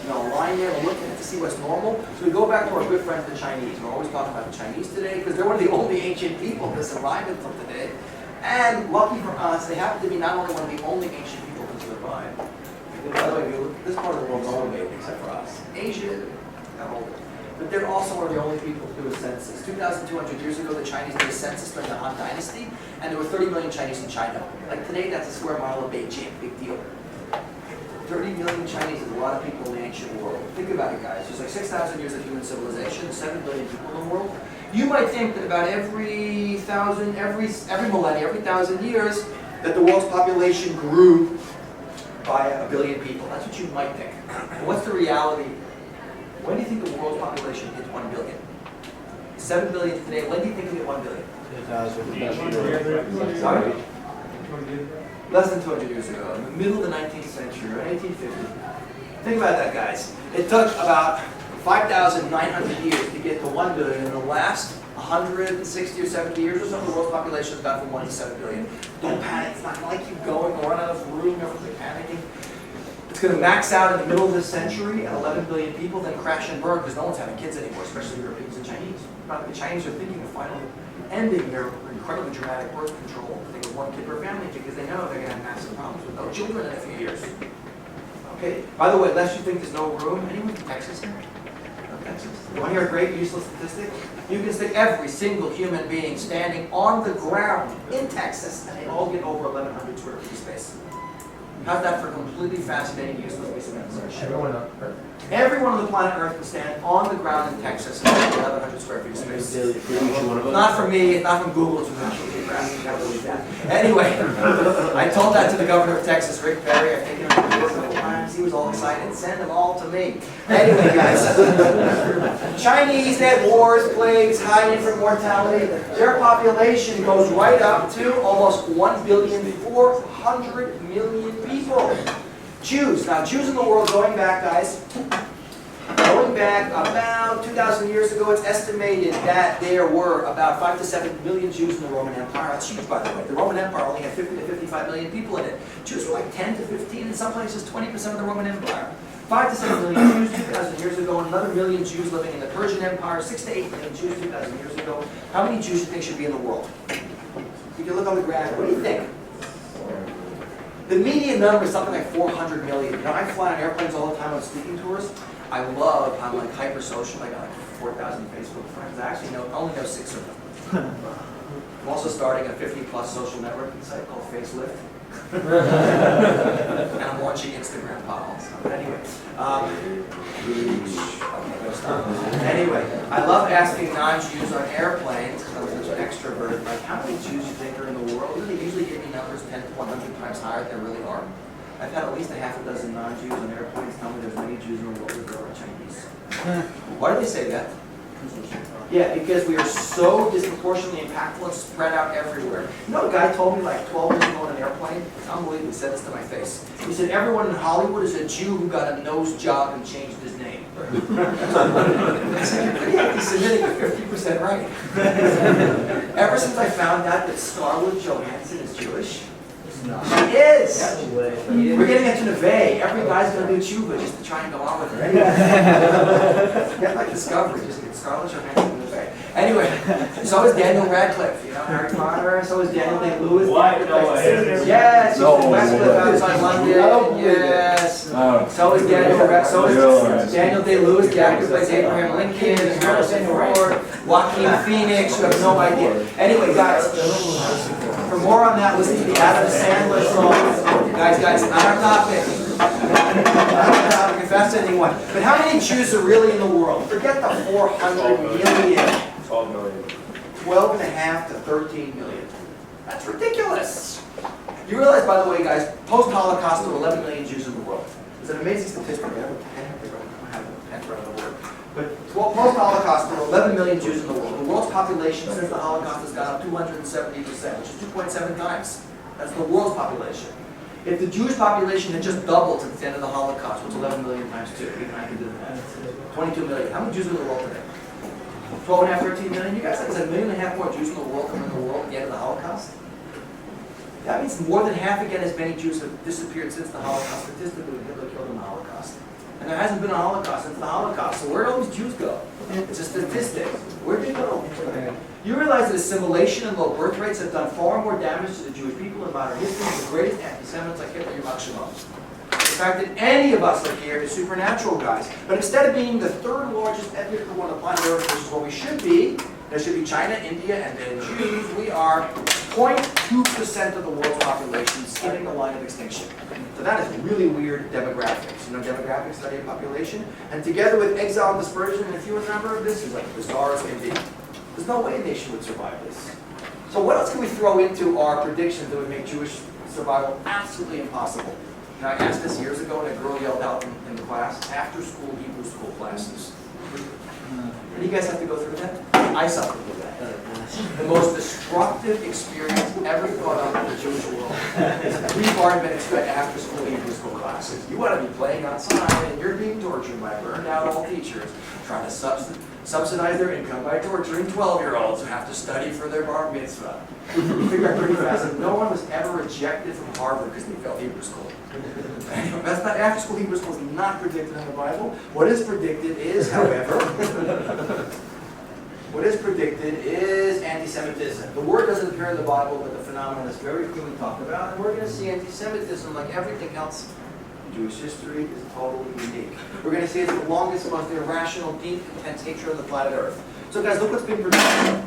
line there, and look at it to see what's normal. So we go back to our good friends, the Chinese. We're always talking about the Chinese today because they're one of the only ancient people to survive until today. And lucky for us, they happen to be not only one of the only ancient people to survive. By the way, if you look at this part of the world, all made except for us. Asia, not older. But they're also one of the only people to do a census. 2,200 years ago, the Chinese did a census during the Han Dynasty, and there were 30 million Chinese in China. Like today, that's a square mile of Beijing. Big deal. 30 million Chinese is a lot of people in the ancient world. Think about it, guys. There's like 6,000 years of human civilization, 7 billion people in the world. You might think that about every millennia, every 1,000 years, that the world's population grew by 1 billion people. That's what you might think. But what's the reality? When do you think the world's population hit 1 billion? 7 billion today. When do you think we hit 1 billion? 2000. Sorry? Less than 200 years ago, in the middle of the 19th century, or 1850. Think about that, guys. It took about 5,900 years to get to 1 billion. In the last 160 or 70 years or so, the world's population has gone from 1 to 7 billion. Don't panic. It's not going to keep going. We'll run out of room. Everyone's panicking. It's going to max out in the middle of this century at 11 billion people, then crash and burn because no one's having kids anymore, especially Europeans and Chinese. The Chinese are thinking of finally ending their incredibly dramatic birth control. They get one kid per family because they know they're going to have massive problems with no children in a few years. Okay, by the way, lest you think there's no room, anyone from Texas here? No, Texas? You want to hear a great useless statistic? You can stick every single human being standing on the ground in Texas, and they all get over 1,100 square feet of space. How's that for completely fascinating, useless piece of information? Everyone on Earth. Everyone on the planet Earth can stand on the ground in Texas and have 1,100 square feet of space. Anyway, Not from me, it's not from Google, it's from National Geographic. You gotta believe that. Anyway, I told that to the governor of Texas, Rick Perry. I've taken him to the several times. He was all excited. Send them all to me. Anyway, guys, Chinese, they had wars, plagues, high infant mortality. Their population goes right up to almost 1,400,000,000 people. Jews. Now, Jews in the world, going back, guys, going back about 2,000 years ago, it's estimated that there were about 5 to 7 million Jews in the Roman Empire. That's huge, by the way. The Roman Empire only had 50 to 55 million people in it. Jews were like 10 to 15, in some places 20% of the Roman Empire. 5 to 7 million Jews 2,000 years ago, another million Jews living in the Persian Empire, 6 to 8 million Jews 2,000 years ago. How many Jews do you think should be in the world? You can look on the graph. What do you think? The median number is something like 400 million. You know, I fly on airplanes all the time on speaking tours. I'm like hyper social. I got like 4,000 Facebook friends. I actually only know 6 of them. I'm also starting a 50+ social networking site called Facelift. And I'm launching Instagram files. Anyway, Anyway, I love asking non-Jews on airplanes, because I'm such an extrovert, like, how many Jews do you think are in the world? They usually give me numbers 10 to 100 times higher than there really are. I've had at least a half a dozen non-Jews on airplanes tell me there's many Jews in the world as there are Chinese. Why do they say that? Yeah, because we are so disproportionately impactful and spread out everywhere. You know, a guy told me like 12 years ago on an airplane, it's unbelievable, he said this to my face. He said, everyone in Hollywood is a Jew who got a nose job and changed his name. I said, you're pretty anti-Semitic, you're 50% right. Ever since I found out that Scarlett Johansson is Jewish, she is! We're getting into Neve. Every guy's going to do tshuva just to try and go on with her. Anyway, get like Discovery, just get Scarlett Johansson in Neve. Anyway, so is Daniel Radcliffe, you know, Harry Potter. So is Daniel Day-Lewis. Yes, he's from Westcliff outside London. Yes. So is Daniel Day-Lewis, the actor who plays Abraham Lincoln, and Harrison Ford, Joaquin Phoenix. You have no idea. Anyway, guys, for more on that, listen to the Adam Sandler song. Guys, not our topic. Not our topic, if that's anyone. But how many Jews are really in the world? Forget the 400 million. 12 million. 12.5 to 13 million. That's ridiculous. You realize, by the way, guys, post-Holocaust, there were 11 million Jews in the world. It's an amazing statistic. I have a pen for the word. But post-Holocaust, there were 11 million Jews in the world. The world's population since the Holocaust has gone up 270%, which is 2.7 times. That's the world's population. If the Jewish population had just doubled since the end of the Holocaust, what's 11 million times 2? Even I can do that. 22 million. How many Jews are in the world today? 12.5, 13 million? You guys think there's 1.5 million more Jews in the world than in the world at the end of the Holocaust? That means more than half again as many Jews have disappeared since the Holocaust. Statistically, Hitler killed in the Holocaust. And there hasn't been a Holocaust since the Holocaust. So where do all these Jews go? It's a statistic. Where'd they go? You realize that assimilation and low birth rates have done far more damage to the Jewish people in modern history than the greatest anti-Semites like Hitler and Yamach. The fact that any of us live here is supernatural, guys. But instead of being the third largest ethnic group on the planet Earth, which is what we should be, there should be China, India, and then Jews. We are 0.2% of the world's population, skipping the line of extinction. So that is really weird demographics. You know, demographics study of population. And together with exile and dispersion, and if you remember this, is like bizarre as can be. There's no way a nation would survive this. So what else can we throw into our predictions that would make Jewish survival absolutely impossible? Now, I asked this years ago, and a girl yelled out in the class, after school Hebrew school classes. And you guys have to go through that? I suffered with that. The most destructive experience ever thought of in the Jewish world is 3 bar-mitzvah spent after school Hebrew school classes. You want to be playing outside, and you're being tortured by burned-out old teachers trying to subsidize their income by torturing 12-year-olds who have to study for their bar mitzvah. You figure out pretty fast that no one was ever rejected from Harvard because they failed Hebrew school. Anyway, that's not, after school Hebrew school is not predicted in the Bible. What is predicted is, however, what is predicted is anti-Semitism. The word doesn't appear in the Bible, but the phenomenon is very clearly talked about, and we're going to see anti-Semitism like everything else in Jewish history is totally unique. We're going to see it's the longest, most irrational, deep, intense hatred on the planet Earth. So guys, look what's been predicted.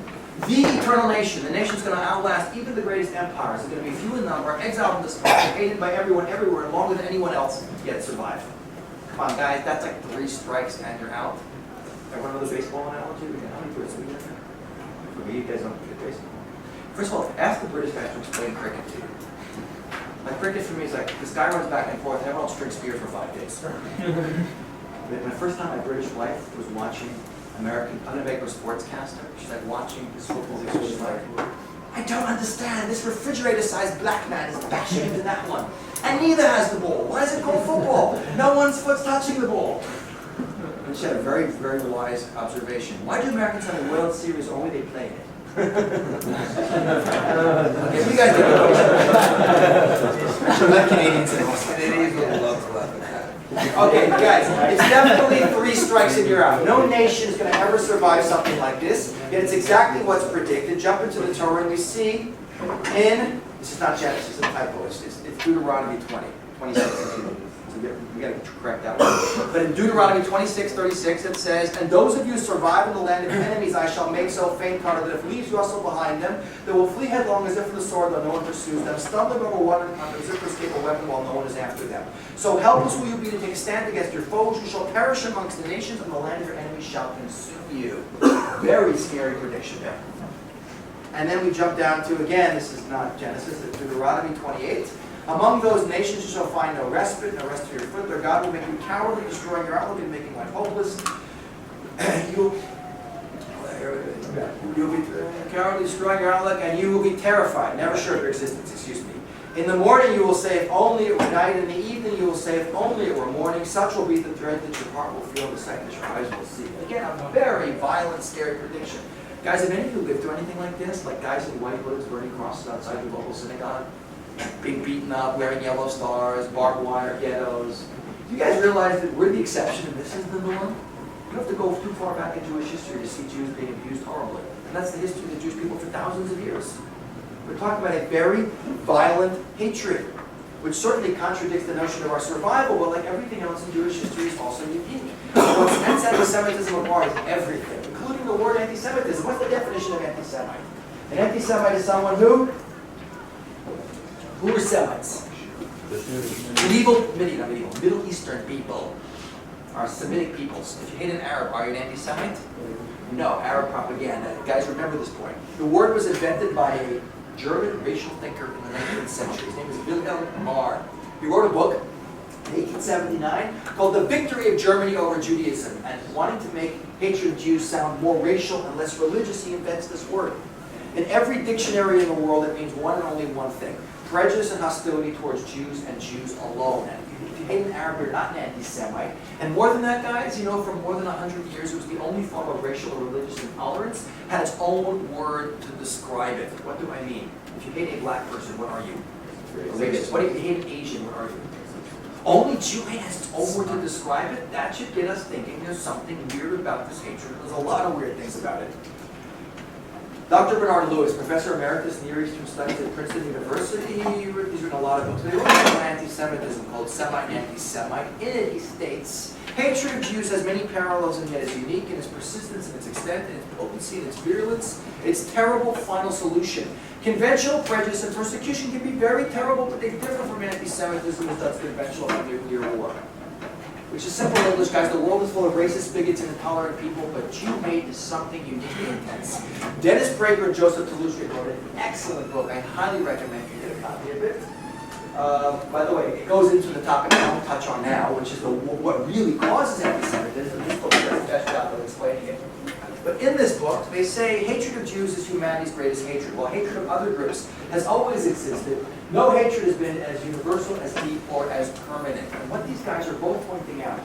The eternal nation, the nation's going to outlast even the greatest empires. They're going to be few in number, exiled from the spot, hated by everyone, everywhere, and longer than anyone else, yet survive. Come on, guys, that's like 3 strikes and you're out. Everyone know the baseball analogy? How many Brits do we have? For me, you guys don't get baseball. First of all, ask the British guys to explain cricket to you. Like cricket for me is like, this guy runs back and forth, and everyone else drinks beer for 5 days. My first time, my British wife was watching American sportscaster. She's like watching this football game. She's like, I don't understand. This refrigerator-sized black man is bashing into that one. And neither has the ball. Why is it called football? No one's foot's touching the ball. And she had a very, very wise observation. Why do Americans have a World Series or only they play it? Okay, you guys don't know. Canadians will love to laugh at that. Okay, guys, it's definitely 3 strikes and you're out. No nation is going to ever survive something like this. Yet it's exactly what's predicted. Jump into the Torah and we see in, this is not Genesis, it's a typo, it's Deuteronomy 26. So we got to correct that one. But in Deuteronomy 26:36 it says, and those of you who survive in the land of your enemies I shall make so faint-hearted that if leaves you also behind them, they will flee headlong as if from the sword, though no one pursues them, stumbling over one another as if to escape a weapon while no one is after them. So helpless will you be to take a stand against your foes, who shall perish amongst the nations, and the land of your enemies shall consume you. Very scary prediction there. And then we jump down to, again, this is not Genesis, it's Deuteronomy 28. Among those nations you shall find no respite, no rest for your foot. Their God will make you cowardly, destroying your outlook and making life hopeless. You'll be cowardly, destroying your outlook, and you will be terrified, never sure of your existence, excuse me. In the morning you will say, if only it were night. In the evening you will say, if only it were morning. Such will be the dread that your heart will feel, the sight that your eyes will see. Again, a very violent, scary prediction. Guys, have any of you lived through anything like this? Like guys in white hoods burning crosses outside your local synagogue? Being beaten up, wearing yellow stars, barbed wire ghettos. Do you guys realize that we're the exception and this is the norm? You don't have to go too far back in Jewish history to see Jews being abused horribly. And that's the history of the Jewish people for thousands of years. We're talking about a very violent hatred, which certainly contradicts the notion of our survival, but like everything else in Jewish history is also unique. What sets anti-Semitism apart is everything, including the word anti-Semitism. What's the definition of anti-Semite? An anti-Semite is someone who are Semites? Middle Eastern people are Semitic peoples. If you hate an Arab, are you an anti-Semite? No, Arab propaganda. Guys, remember this point. The word was invented by a German racial thinker in the 19th century. His name is Wilhelm Marr. He wrote a book in 1879 called The Victory of Germany Over Judaism. And wanting to make hatred of Jews sound more racial and less religious, he invents this word. In every dictionary in the world, it means one and only one thing: prejudice and hostility towards Jews and Jews alone. And if you hate an Arab, you're not an anti-Semite. And more than that, guys, you know, for more than 100 years, it was the only form of racial or religious intolerance, had its own word to describe it. What do I mean? If you hate a black person, what are you? Racist. What if you hate an Asian, what are you? Only Jew hate has its own word to describe it. That should get us thinking there's something weird about this hatred. There's a lot of weird things about it. Dr. Bernard Lewis, Professor Emeritus in Near Eastern Studies at Princeton University, he's written a lot of books. He wrote on anti-Semitism called Semite and Anti-Semite. In it, he states, hatred of Jews has many parallels and yet is unique in its persistence, in its extent, in its potency, in its virulence, its terrible final solution. Conventional prejudice and persecution can be very terrible, but they differ from anti-Semitism as does conventional nuclear war. Which is simple English, guys. The world is full of racist, bigots, and intolerant people, but Jew hate is something uniquely intense. Dennis Prager and Joseph Telushkin wrote an excellent book. I highly recommend you get a copy of it. By the way, it goes into the topic I won't touch on now, which is what really causes anti-Semitism. This book does the best job of explaining it. But in this book, they say hatred of Jews is humanity's greatest hatred, while hatred of other groups has always existed. No hatred has been as universal, as deep, or as permanent. And what these guys are both pointing out,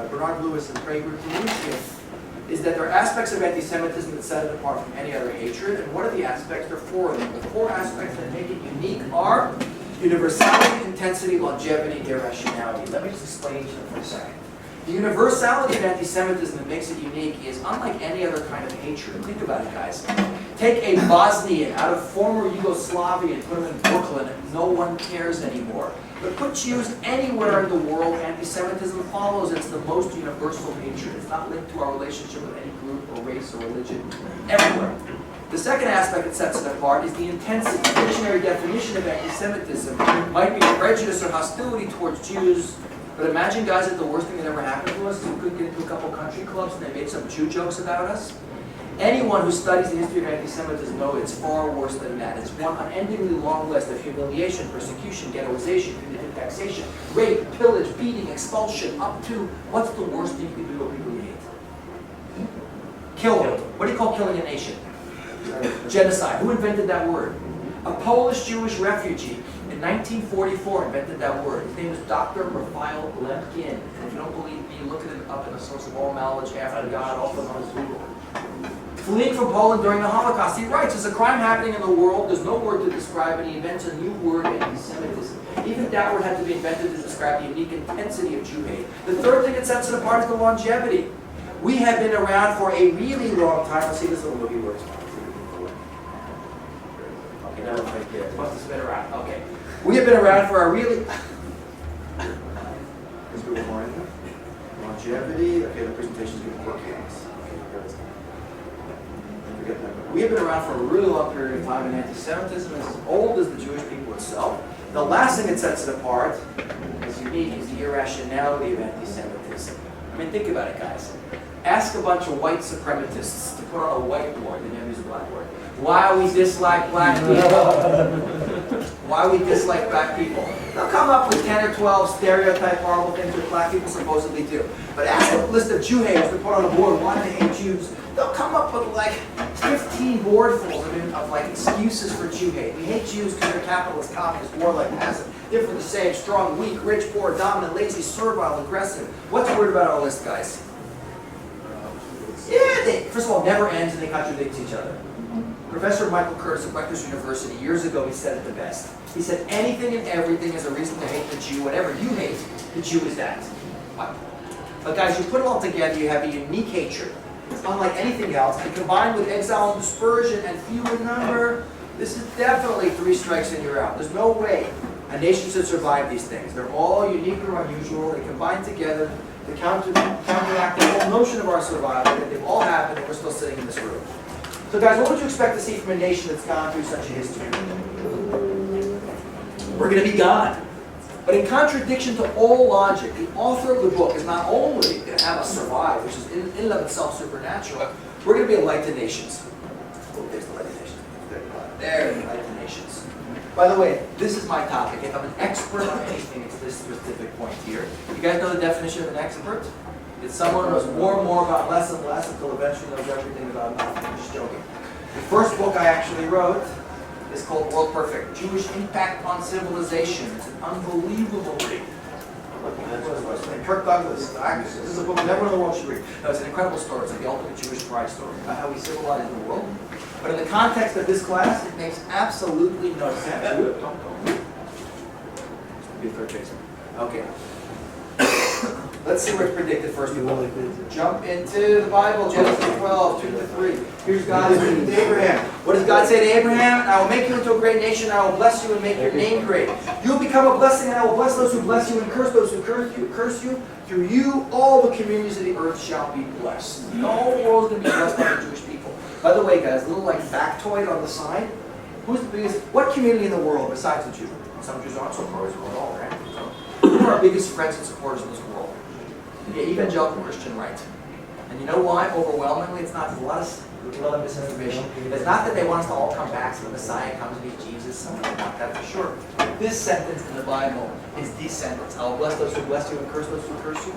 Bernard Lewis and Prager, is that there are aspects of anti-Semitism that set it apart from any other hatred. And what are the aspects? There are 4 of them. The 4 aspects that make it unique are universality, intensity, longevity, irrationality. Let me just explain each of them for a second. The universality of anti-Semitism that makes it unique is unlike any other kind of hatred. Think about it, guys. Take a Bosnian out of former Yugoslavia and put him in Brooklyn and no one cares anymore. But put Jews anywhere in the world, anti-Semitism follows. It's the most universal hatred. It's not linked to our relationship with any group or race or religion. Everywhere. The second aspect that sets it apart is the intensity. The dictionary definition of anti-Semitism might be prejudice or hostility towards Jews. But imagine, guys, that the worst thing that ever happened to us is we could get into a couple country clubs and they made some Jew jokes about us. Anyone who studies the history of anti-Semitism knows it's far worse than that. It's one unendingly long list of humiliation, persecution, ghettoization, punitive taxation, rape, pillage, beating, expulsion, up to what's the worst thing you can do to people you hate? Kill them. What do you call killing a nation? Genocide. Who invented that word? A Polish Jewish refugee in 1944 invented that word. His name is Dr. Raphael Lemkin. And if you don't believe me, look it up in the source of all knowledge after God, also known as Google. Fleeing from Poland during the Holocaust, he writes, there's a crime happening in the world, there's no word to describe it, he invents a new word, anti-Semitism. Even that word had to be invented to describe the unique intensity of Jew hate. The third thing that sets it apart is the longevity. We have been around for a really long time. Let's see this little movie works. Okay, never mind. It must have been around. Okay. We have been around for a really... Let's go more in there. Longevity. Okay, the presentation is getting quirky on us. We have been around for a really long period of time, and anti-Semitism is as old as the Jewish people itself. The last thing that sets it apart, is unique, is the irrationality of anti-Semitism. I mean, think about it, guys. Ask a bunch of white supremacists to put on a whiteboard, they never use a blackboard, why we dislike black people. Why we dislike black people. They'll come up with 10 or 12 stereotype horrible things that black people supposedly do. But ask a list of Jew haters to put on a board why they hate Jews. They'll come up with like 15 boardfuls of like excuses for Jew hate. We hate Jews because they're capitalist, communist, warlike, passive, different, the same, strong, weak, rich, poor, dominant, lazy, servile, aggressive. What's weird about our list, guys? Yeah, they, first of all, never ends and they contradict each other. Professor Michael Curtis at Rutgers University, years ago, he said it the best. He said, anything and everything is a reason to hate the Jew. Whatever you hate, the Jew is that. But guys, you put it all together, you have a unique hatred. It's unlike anything else. And combined with exile and dispersion and few in number, this is definitely 3 strikes and you're out. There's no way a nation should survive these things. They're all unique or unusual. They combine together to counteract the whole notion of our survival. That they've all happened and we're still sitting in this room. So guys, what would you expect to see from a nation that's gone through such a history? We're going to be gone. But in contradiction to all logic, the author of the book is not only going to have us survive, which is in and of itself supernatural, we're going to be a light to nations. Oh, there's the light to nations. There's the light to nations. By the way, this is my topic. If I'm an expert on anything, it's this specific point here. You guys know the definition of an expert? It's someone who knows more and more about less and less until eventually knows everything about nothing. I'm just joking. The first book I actually wrote is called World Perfect, Jewish Impact on Civilization. It's an unbelievable read. Kirk Douglas, the actor. This is a book everyone in the world should read. No, it's an incredible story. It's like the ultimate Jewish pride story about how we civilize the world. But in the context of this class, it makes absolutely no sense. Be a third chaser. Okay. Let's see where it's predicted first of all. Jump into the Bible, Genesis 12, 2-3. Here's God speaking to Abraham. What does God say to Abraham? I will make you into a great nation, I will bless you and make your name great. You will become a blessing, and I will bless those who bless you and curse those who curse you. Through you, all the communities of the earth shall be blessed. The whole world is going to be blessed by the Jewish people. By the way, guys, a little like factoid on the side. Who's the biggest, what community in the world besides the Jew? Some Jews aren't so pro-Israel at all, right? So, who are our biggest friends and supporters in this world? The evangelical Christian right. And you know why? Overwhelmingly, it's not, there's a lot of misinformation. It's not that they want us to all come back so the Messiah comes to be Jesus. Some of them want that for sure. This sentence in the Bible is the sentence. I will bless those who bless you and curse those who curse you.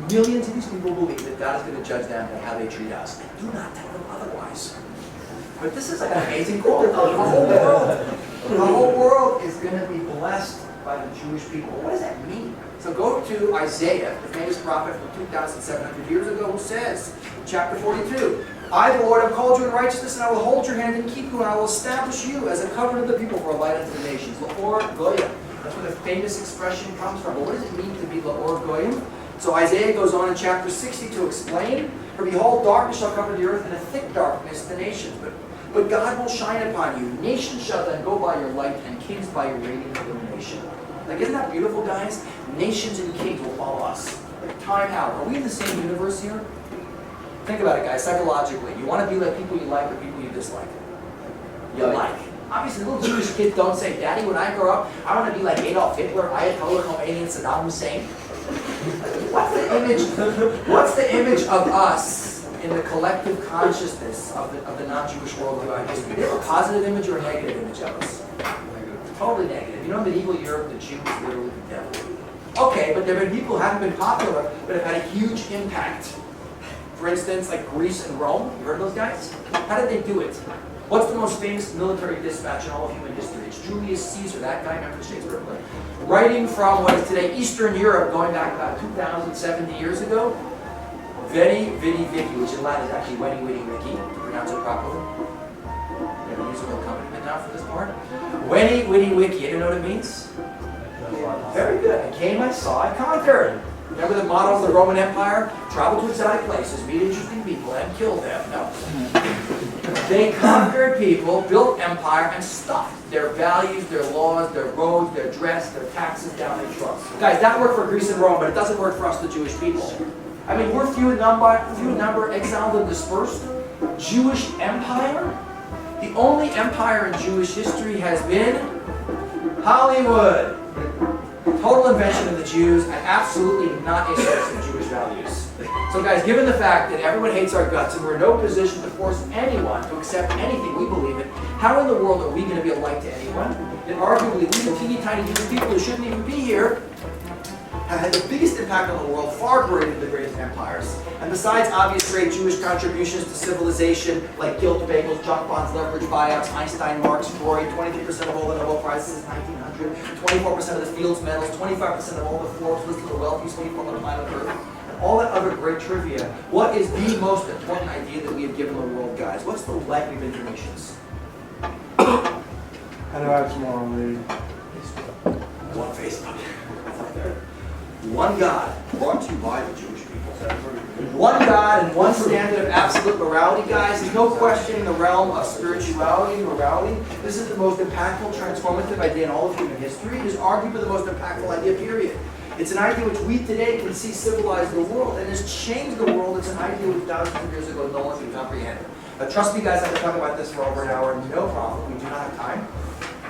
Millions of these people believe that God is going to judge them and how they treat us. And do not tell them otherwise. But this is like an amazing quote. The whole world is going to be blessed by the Jewish people. What does that mean? So go to Isaiah, the famous prophet from 2,700 years ago, who says, chapter 42, I, the Lord, have called you in righteousness, and I will hold your hand and keep you, and I will establish you as a covenant of the people for a light unto the nations. La'or Goyim. That's where the famous expression comes from. But what does it mean to be La'or Goyim? So Isaiah goes on in chapter 60 to explain, for behold, darkness shall cover the earth, and a thick darkness the nations. But God will shine upon you. Nations shall then go by your light, and kings by your radiant illumination. Like, isn't that beautiful, guys? Nations and kings will follow us. Like, time out. Are we in the same universe here? Think about it, guys, psychologically. You want to be like people you like or people you dislike? You like. Obviously, little Jewish kids don't say, Daddy, when I grow up, I want to be like Adolf Hitler, Ayatollah Khomeini, and Saddam Hussein. What's the image of us in the collective consciousness of the non-Jewish world throughout history? Do you have a positive image or a negative image of us? Totally negative. You know, in medieval Europe, the Jews were literally the devil. Okay, but there have been people who haven't been popular, but have had a huge impact. For instance, like Greece and Rome. You heard of those guys? How did they do it? What's the most famous military dispatch in all of human history? It's Julius Caesar, that guy, remember the Shakespeare play? Writing from what is today Eastern Europe, going back about 2,070 years ago. Veni, Vidi, Vici, which in Latin is actually Weni, Witty, Wiki, to pronounce it properly. We have a musical accompaniment now for this part. Weni, Witty, Wiki, you know what it means? Very good. I came, I saw, I conquered. Remember the motto of the Roman Empire? Travel to exotic places, meet interesting people, and kill them. No. They conquered people, built empire, and stuffed their values, their laws, their roads, their dress, their taxes down their throats. Guys, that worked for Greece and Rome, but it doesn't work for us, the Jewish people. I mean, we're few in number, exiled and dispersed. Jewish empire? The only empire in Jewish history has been Hollywood. Total invention of the Jews, and absolutely not a source of Jewish values. So guys, given the fact that everyone hates our guts and we're in no position to force anyone to accept anything we believe in, how in the world are we going to be a light to anyone? And arguably, we teeny tiny Jewish people who shouldn't even be here have had the biggest impact on the world, far greater than the greatest empires. And besides obvious great Jewish contributions to civilization, like gilt bagels, junk bonds, leverage buyouts, Einstein, Marx, Freud, 23% of all the Nobel Prizes since 1900, 24% of the Fields medals, 25% of all the Forbes list of the wealthiest people on the planet Earth, and all that other great trivia, what is the most important idea that we have given the world, guys? What's the light we've been to nations? How do I have tomorrow, lady? On Facebook. That's up there. One God, brought to you by the Jewish people. One God and one standard of absolute morality, guys. There's no question in the realm of spirituality and morality. This is the most impactful, transformative idea in all of human history. It is arguably the most impactful idea, period. It's an idea which we today can see civilize the world and has changed the world. It's an idea which thousands of years ago no one could comprehend. Trust me, guys, I could talk about this for over an hour, no problem. We do not have time.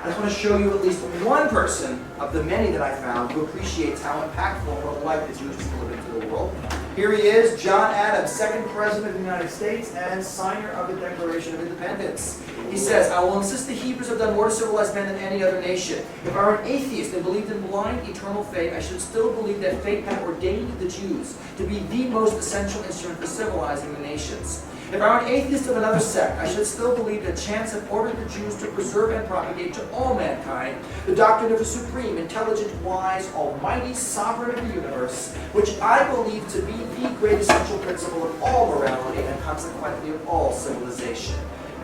I just want to show you at least one person of the many that I found who appreciates how impactful and what a life the Jewish people live into the world. Here he is, John Adams, second President of the United States and signer of the Declaration of Independence. He says, I will insist the Hebrews have done more to civilize men than any other nation. If I were an atheist and believed in blind eternal fate, I should still believe that fate had ordained the Jews to be the most essential instrument for civilizing the nations. If I were an atheist of another sect, I should still believe that chance had ordered the Jews to preserve and propagate to all mankind the doctrine of a supreme, intelligent, wise, almighty sovereign of the universe, which I believe to be the great essential principle of all morality and consequently of all civilization.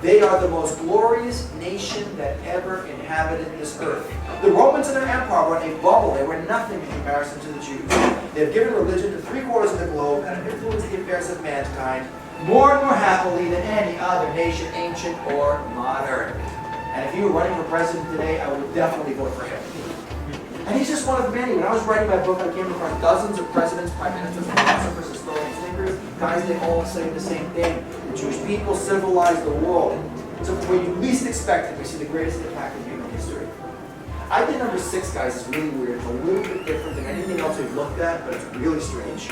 They are the most glorious nation that ever inhabited this earth. The Romans and their empire were in a bubble. They were nothing in comparison to the Jews. They have given religion to 3/4 of the globe and have influenced the affairs of mankind more and more happily than any other nation, ancient or modern. And if you were running for president today, I would definitely vote for him. And he's just one of many. When I was writing my book, I came across dozens of presidents, prime ministers, philosophers, historians, thinkers, guys, they all say the same thing. The Jewish people civilized the world. So from where you least expect it, we see the greatest impact in human history. I think number 6, guys, is really weird. It's a little bit different than anything else we've looked at, but it's really strange.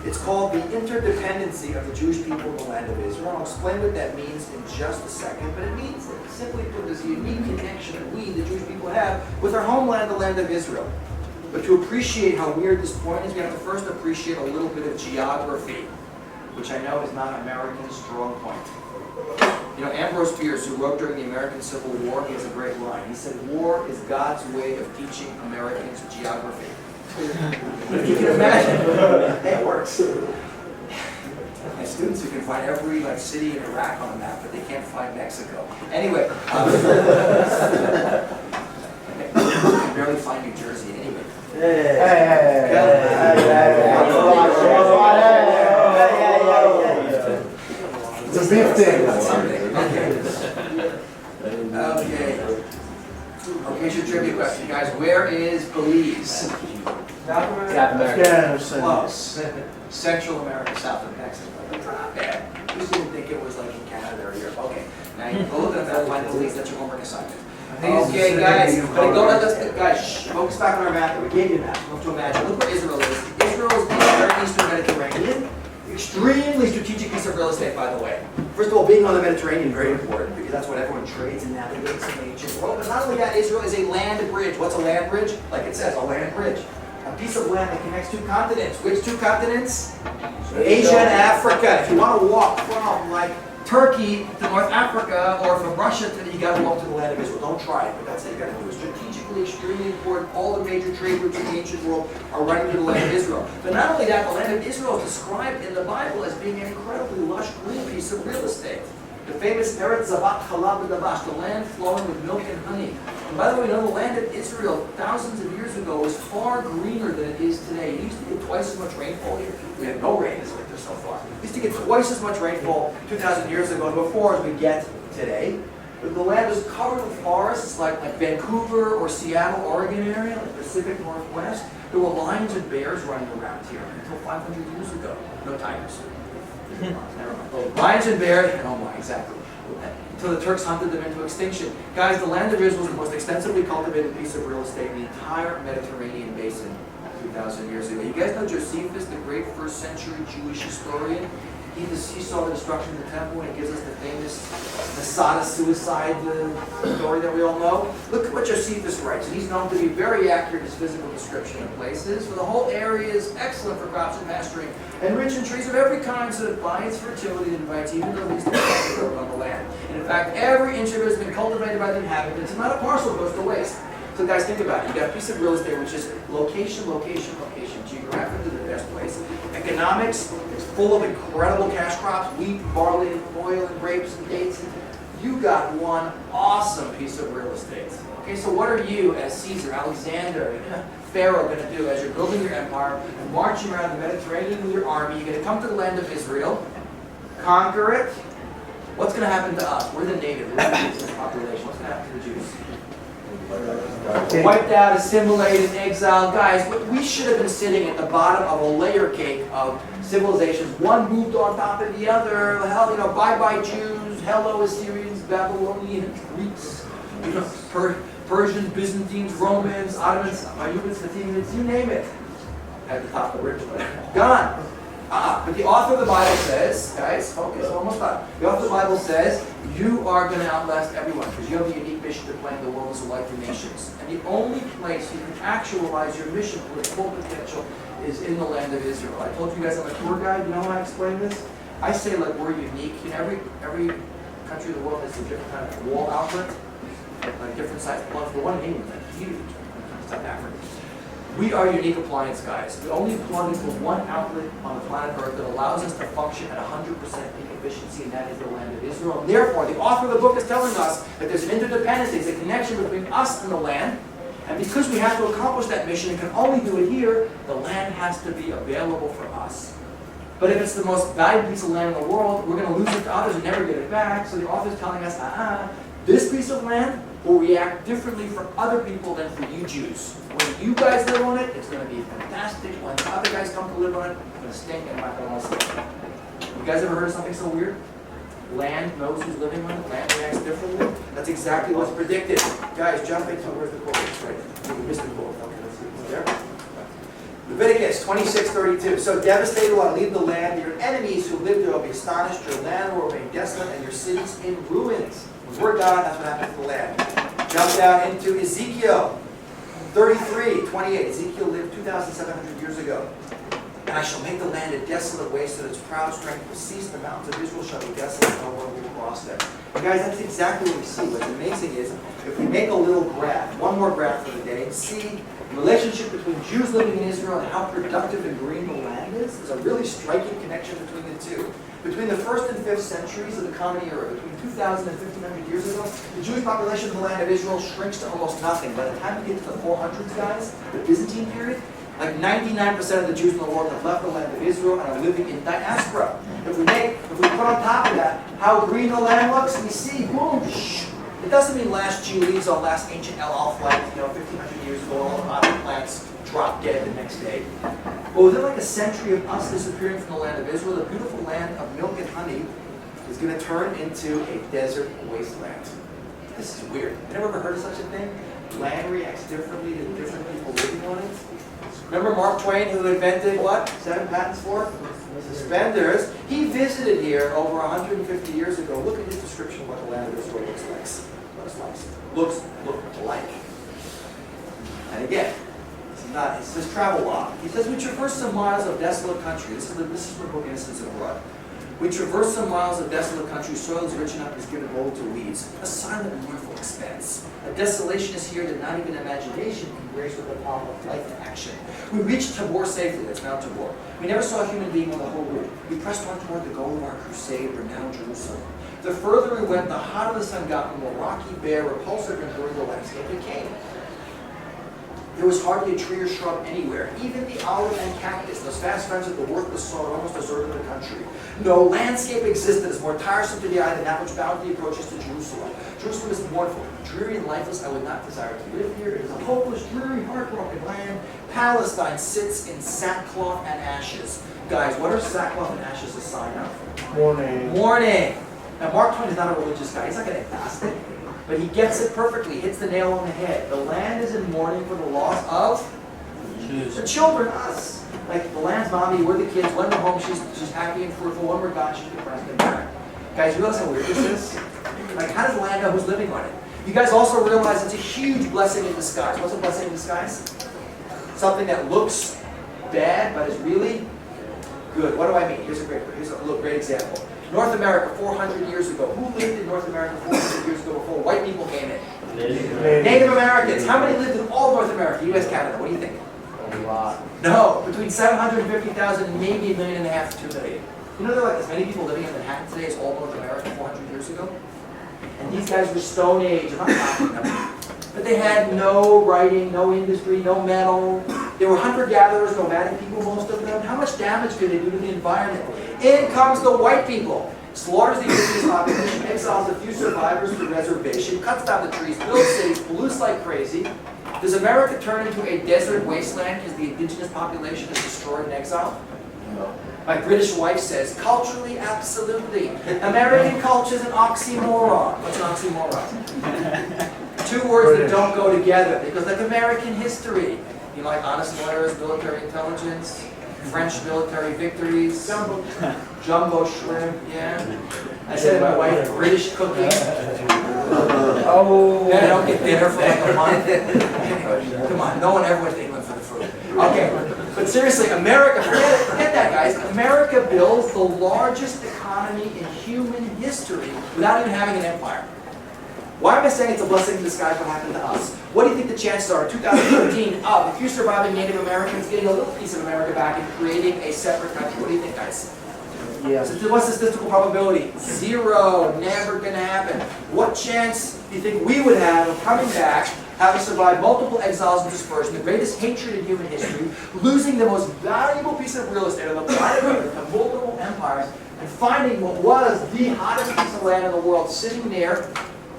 It's called the interdependency of the Jewish people in the land of Israel. I'll explain what that means in just a second, but it means that, simply put, there's a unique connection that we, the Jewish people, have with our homeland, the land of Israel. But to appreciate how weird this point is, we have to first appreciate a little bit of geography, which I know is not American strong point. You know, Ambrose Bierce, who wrote during the American Civil War, he has a great line. He said, war is God's way of teaching Americans geography. If you can imagine, it works. I have students who can find every city in Iraq on a map, but they can't find Mexico. Anyway, you can barely find New Jersey anyway. Hey. Gifting. Okay, here's your trivia question, guys. Where is Belize? South America. Close. Central America, south of Mexico. It's not bad. You just didn't think it was like in Canada or Europe. Okay, now you go look at that, find Belize. That's your homework assignment. Okay, guys, but don't let us, guys, focus back on our map. We gave you a map. You have to imagine. Look where Israel is. Israel is in the very eastern Mediterranean. Extremely strategic piece of real estate, by the way. First of all, being on the Mediterranean, very important, because that's what everyone trades and navigates in the ancient world. But not only that, Israel is a land bridge. What's a land bridge? Like it says, a land bridge. A piece of land that connects two continents. Which two continents? Asia and Africa. If you want to walk from, like, Turkey to North Africa, or from Russia to, you got to walk to the land of Israel. Don't try it, but that's what you got to do. It's strategically extremely important. All the major trade routes in the ancient world are running through the land of Israel. But not only that, the land of Israel is described in the Bible as being an incredibly lush, green piece of real estate. The famous Eretz Zavat Chalab Davash, the land flowing with milk and honey. And by the way, you know, the land of Israel thousands of years ago was far greener than it is today. It used to get twice as much rainfall here. We had no rain this winter so far. We used to get twice as much rainfall 2,000 years ago before as we get today. But the land was covered with forests like Vancouver or Seattle, Oregon area, like Pacific Northwest. There were lions and bears running around here until 500 years ago. No tigers. Never mind. Lions and bears, oh my, exactly. Until the Turks hunted them into extinction. Guys, the land of Israel is the most extensively cultivated piece of real estate in the entire Mediterranean basin 2,000 years ago. You guys know Josephus, the great first century Jewish historian? He saw the destruction of the temple, and he gives us the famous Masada suicide story that we all know. Look at what Josephus writes, and he's known to be very accurate in his physical description of places. For the whole area is excellent for crops and pasturing, and rich in trees of every kind, so that by its fertility it invites even the least of the growth on the land. And in fact, every inch of it has been cultivated by the inhabitants, and not a parcel goes to waste. So guys, think about it. You got a piece of real estate which is location, location, location. Geographically the best place. Economics, it's full of incredible cash crops, wheat, barley, oil, and grapes, and dates. You got one awesome piece of real estate. Okay, so what are you as Caesar, Alexander, Pharaoh going to do as you're building your empire and marching around the Mediterranean with your army? You're going to come to the land of Israel, conquer it. What's going to happen to us? We're the native, we're the indigenous population. What's going to happen to the Jews? Wiped out, assimilated, exiled. Guys, we should have been sitting at the bottom of a layer cake of civilizations. One moved on top of the other. Hell, you know, bye-bye Jews, hello Assyrians, Babylonians, Greeks, you know, Persians, Byzantines, Romans, Ottomans, Ayyubids, Fatimids, you name it. At the top of the ridge, gone. But the author of the Bible says, guys, focus, almost done. The author of the Bible says, you are going to outlast everyone because you have a unique mission to plan the world as a light for nations. And the only place you can actualize your mission for its full potential is in the land of Israel. I told you guys I'm a tour guide. You know how I explain this? I say like we're unique. You know, every country of the world has a different kind of wall outlet, like different size plugs. The one in England is like huge. South Africa. We are unique appliance guys. We only plug into one outlet on the planet Earth that allows us to function at 100% peak efficiency, and that is the land of Israel. And therefore, the author of the book is telling us that there's an interdependence, there's a connection between us and the land. And because we have to accomplish that mission and can only do it here, the land has to be available for us. But if it's the most valuable piece of land in the world, we're going to lose it to others and never get it back. So the author is telling us, this piece of land will react differently for other people than for you Jews. When you guys live on it, it's going to be fantastic. When the other guys come to live on it, it's going to stink and I'm not going to want to stink. You guys ever heard of something so weird? Land knows who's living on it, land reacts differently. That's exactly what's predicted. Guys, jump into where's the quote? It's right. You missed the quote. Okay, let's see. It's there. Leviticus 26:32. So devastated will I leave the land. Your enemies who live there will be astonished. Your land will remain desolate and your cities in ruins. When we're gone, that's what happens to the land. Jump down into Ezekiel 33:28. Ezekiel lived 2,700 years ago. And I shall make the land a desolate waste, so that its proud strength will cease. The mountains of Israel shall be desolate, no one will cross them. And guys, that's exactly what we see. What's amazing is, if we make a little graph, one more graph for the day, and see the relationship between Jews living in Israel and how productive and green the land is, there's a really striking connection between the two. Between the 1st and 5th centuries of the Common Era, between 2,000 and 1,500 years ago, the Jewish population of the land of Israel shrinks to almost nothing. By the time you get to the 400s, guys, the Byzantine period, Like 99% of the Jews in the world have left the land of Israel and are living in diaspora. If we put on top of that how green the land looks, we see, boom, it doesn't mean last Jew leaves on last ancient El Al flight, 1,500 years ago, all the potted plants drop dead the next day. But within like a century of us disappearing from the land of Israel, the beautiful land of milk and honey is going to turn into a desert wasteland. This is weird. You never ever heard of such a thing? Land reacts differently to different people living on it. Remember Mark Twain, who invented what? 7 patents for? Suspenders. He visited here over 150 years ago. Look at his description of what the land of Israel looks like. Looks like. And again, it's his travel log. He says, we traverse some miles of desolate country. This is from the book Innocents Abroad. We traverse some miles of desolate country. Soil is rich enough to give given over to weeds. A silent and mournful expanse. A desolation is here that not even imagination can grace with the power of life and action. We reached Tabor safely. That's Mount Tabor. We never saw a human being on the whole route. We pressed on toward the goal of our crusade, renowned Jerusalem. The further we went, the hotter the sun got, and the more rocky, bare, repulsive, and brutal the landscape became. There was hardly a tree or shrub anywhere. Even the olive and cactus, those fast friends of the worthless soil, almost deserted the country. No landscape existed as more tiresome to the eye than that which bound the approaches to Jerusalem. Jerusalem is mournful, dreary and lifeless. I would not desire to live here. It is a hopeless, dreary, heartbroken land. Palestine sits in sackcloth and ashes. Guys, what are sackcloth and ashes a sign of? Mourning. Mourning. Now, Mark Twain is not a religious guy. He's not going to agnostic. But he gets it perfectly, hits the nail on the head. The land is in mourning for the loss of the children, us. Like the land's mommy, we're the kids. When we're home, she's happy and fruitful. When we're gone, she's depressed and barren. Guys, you realize how weird this is? Like, how does the land know who's living on it? You guys also realize it's a huge blessing in disguise. What's a blessing in disguise? Something that looks bad, but is really good. What do I mean? Here's a great example. North America 400 years ago. Who lived in North America 400 years ago before white people came in? Native Americans. How many lived in all North America, U.S., Canada? What do you think? A lot. No, between 750,000 and maybe 1.5 million to 2 million. You know there are like as many people living in Manhattan today as all North America 400 years ago? And these guys were Stone Age. I'm not knocking them. But they had no writing, no industry, no metal. They were hunter-gatherers, nomadic people, most of them. How much damage did they do to the environment? In comes the white people. Slaughters the indigenous population, exiles a few survivors to reservation, cuts down the trees, builds cities, pollutes like crazy. Does America turn into a desert wasteland because the indigenous population is destroyed in exile? No. My British wife says, culturally, absolutely. American culture is an oxymoron. What's an oxymoron? Two words that don't go together. Because like American history, you know, like honest lawyers, military intelligence, French military victories, jumbo shrimp, yeah. I said to my wife, British cooking. Oh. Then I don't get dinner for like a month. Come on, no one ever went to England for the food. Okay, but seriously, America, forget that, guys. America builds the largest economy in human history without even having an empire. Why am I saying it's a blessing in disguise what happened to us? What do you think the chances are in 2013 of a few surviving Native Americans getting a little piece of America back and creating a separate country? What do you think, guys? Yes. What's the statistical probability? 0. Never going to happen. What chance do you think we would have of coming back, having survived multiple exiles and dispersion, the greatest hatred in human history, losing the most valuable piece of real estate on the planet Earth to multiple empires, and finding what was the hottest piece of land in the world sitting there,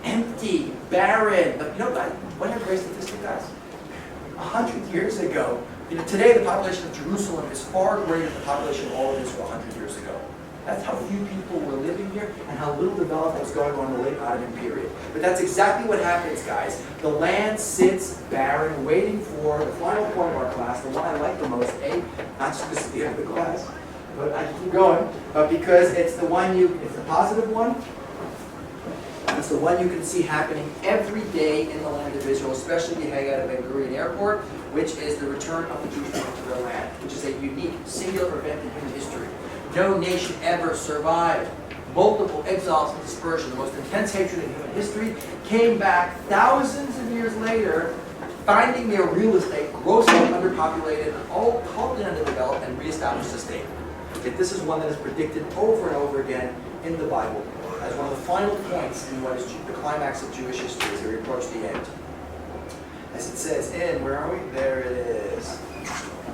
empty, barren. You know what a great statistic, guys? 100 years ago, today the population of Jerusalem is far greater than the population of all of Israel 100 years ago. That's how few people were living here and how little development was going on in the late Ottoman period. But that's exactly what happens, guys. The land sits barren, waiting for the final point of our class, the one I like the most, not just because it's the end of the class, but I can keep going, but because it's the one it's the positive one. It's the one you can see happening every day in the land of Israel, especially if you hang out at Ben Gurion Airport, which is the return of the Jewish people to their land, which is a unique, singular event in human history. No nation ever survived multiple exiles and dispersion, the most intense hatred in human history, came back thousands of years later, finding their real estate grossly underpopulated, all totally underdeveloped, and reestablished a state. Yet this is one that is predicted over and over again in the Bible as one of the final points in what is the climax of Jewish history as we approach the end. As it says in, where are we? There it is.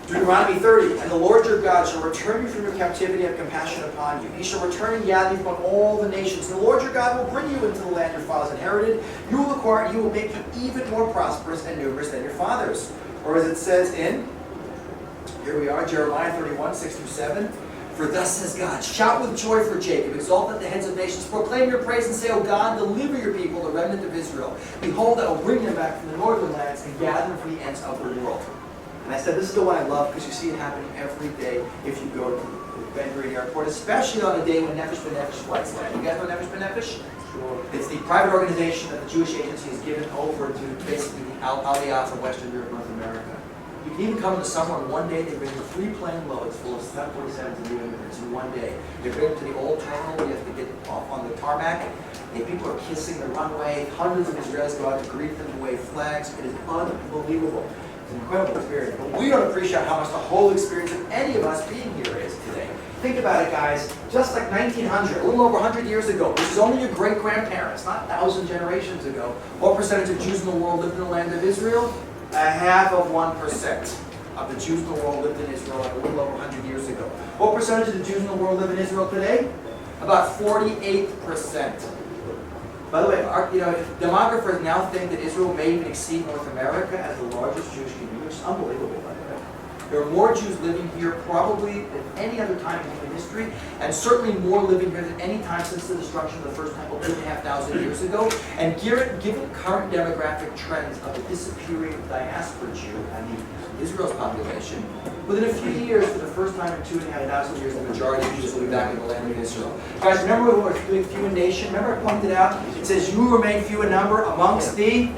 Deuteronomy 30, and the Lord your God shall return you from your captivity and have compassion upon you. He shall return and gather you from all the nations. And the Lord your God will bring you into the land your fathers inherited. You will acquire, he will make you even more prosperous and numerous than your fathers. Or as it says in, here we are, Jeremiah 31, 6 through 7. For thus says God, shout with joy for Jacob, exalt at the heads of nations, proclaim your praise and say, O God, deliver your people, the remnant of Israel. Behold, I will bring them back from the northern lands and gather them from the ends of the world. And I said, this is the one I love because you see it happening every day if you go to the Ben Gurion Airport, especially on a day when Nefesh B'Nefesh flights land. You guys know Nefesh B'Nefesh? Sure. It's the private organization that the Jewish Agency has given over to basically the Aliyah from Western Europe, North America. You can even come in the summer and one day they bring 3 plane loads full of 747s and new immigrants in one day. They bring them to the old terminal where you have to get off on the tarmac. And people are kissing the runway. Hundreds of Israelis go out to greet them, to wave flags. It is unbelievable. It's an incredible experience. But we don't appreciate how much the whole experience of any of us being here is today. Think about it, guys. Just like 1900, a little over 100 years ago, which is only your great-grandparents, not 1,000 generations ago, what percentage of Jews in the world lived in the land of Israel? 0.5% of the Jews in the world lived in Israel like a little over 100 years ago. What percentage of the Jews in the world live in Israel today? About 48%. By the way, demographers now think that Israel may even exceed North America as the largest Jewish community, which is unbelievable, by the way. There are more Jews living here probably than any other time in human history, and certainly more living here than any time since the destruction of the first temple 2,500 years ago. And given current demographic trends of the disappearing diaspora Jew and the Israel's population, within a few years, for the first time in 2,500 years, the majority of Jews will be back in the land of Israel. Guys, remember when we were doing few in nation? Remember I pointed out, it says, you remain few in number amongst the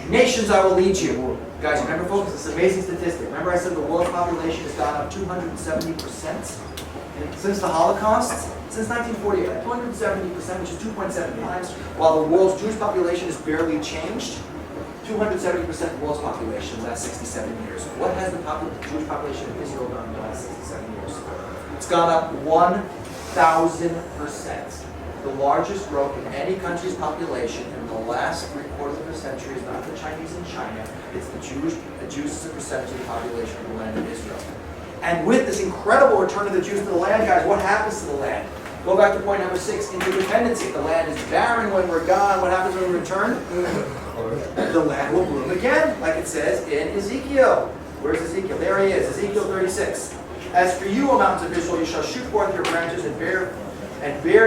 nations I will lead you. Guys, remember folks, it's an amazing statistic. Remember I said the world's population has gone up 270% since the Holocaust? Since 1948, 270%, which is 2.7 times, while the world's Jewish population has barely changed. 270% of the world's population in the last 67 years. What has the Jewish population of Israel done in the last 67 years? It's gone up 1,000%. The largest growth in any country's population in the last 3/4 of a century is not the Chinese in China, it's the Jews as a percentage of the population of the land of Israel. And with this incredible return of the Jews to the land, guys, what happens to the land? Go back to point number 6, interdependency. The land is barren when we're gone. What happens when we return? The land will bloom again, like it says in Ezekiel. Where's Ezekiel? There he is, Ezekiel 36. As for you, O mountains of Israel, you shall shoot forth your branches and bear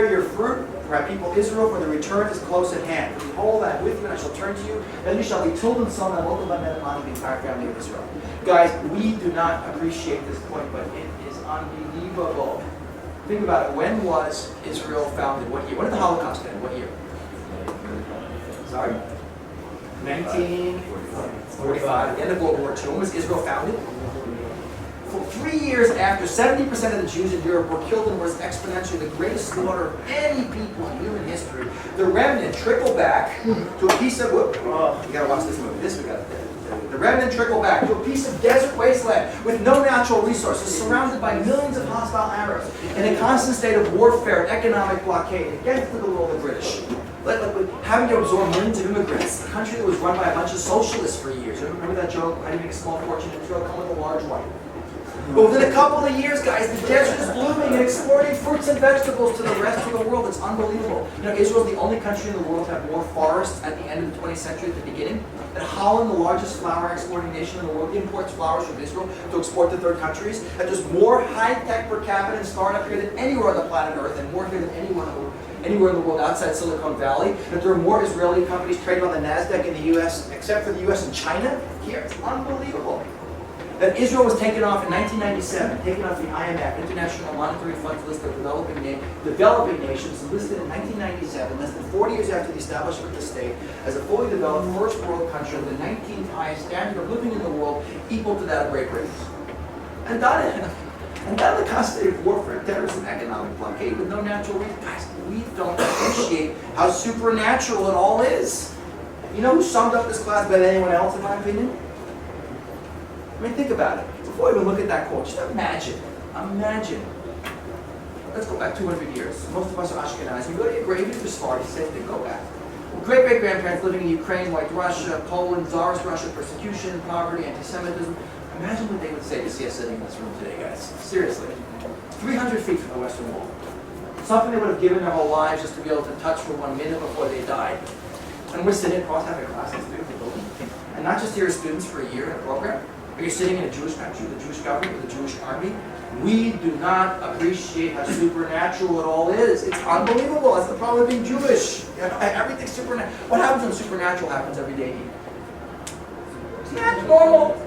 your fruit, for my people Israel, for the return is close at hand. Behold, I am with you, and I shall turn to you. Then you shall be tilled and sown and multiplied by men among the entire family of Israel. Guys, we do not appreciate this point, but it is unbelievable. Think about it. When was Israel founded? What year? When did the Holocaust end? What year? Sorry? 1945. At the end of World War II. When was Israel founded? For 3 years after, 70% of the Jews in Europe were killed and was exponentially the greatest slaughter of any people in human history. The remnant trickled back to a piece of, you gotta watch this movie. The remnant trickled back to a piece of desert wasteland with no natural resources, surrounded by millions of hostile Arabs, in a constant state of warfare and economic blockade against the will of the British. Having to absorb millions of immigrants, a country that was run by a bunch of socialists for years. Remember that joke, how do you make a small fortune in Israel? Come with a large one. But within a couple of years, guys, the desert is blooming and exporting fruits and vegetables to the rest of the world. It's unbelievable. You know, Israel is the only country in the world to have more forests at the end of the 20th century at the beginning. And Holland, the largest flower exporting nation in the world, imports flowers from Israel to export to third countries. And there's more high-tech per capita and startup here than anywhere on the planet Earth, and more here than anywhere in the world outside Silicon Valley. That there are more Israeli companies traded on the NASDAQ in the U.S., except for the U.S. and China. Here, it's unbelievable. That Israel was taken off in 1997, taken off the IMF, International Monetary Fund's list of developing nations, listed in 1997, less than 40 years after the establishment of the state, as a fully developed first world country with the 19th highest standard of living in the world, equal to that of Great Britain. And that in the constant state of warfare, terrorism, economic blockade with no natural reason. Guys, we don't appreciate how supernatural it all is. You know who summed up this class better than anyone else, in my opinion? I mean, think about it. Before we even look at that quote, just imagine. Let's go back 200 years. Most of us are Ashkenazi. You go to your grave, if you're smart, you say, go back. Great-great-grandparents living in Ukraine, White Russia, Poland, Tsarist Russia, persecution, poverty, anti-Semitism. Imagine what they would say to see us sitting in this room today, guys. Seriously. 300 feet from the Western Wall. Something they would have given their whole lives just to be able to touch for 1 minute before they died. And we're sitting across having classes through the building. And not just here as students for a year in a program, but you're sitting in a Jewish country, the Jewish government, the Jewish army. We do not appreciate how supernatural it all is. It's unbelievable. That's the problem with being Jewish. You know, everything's supernatural. What happens when supernatural happens every day? It's not normal.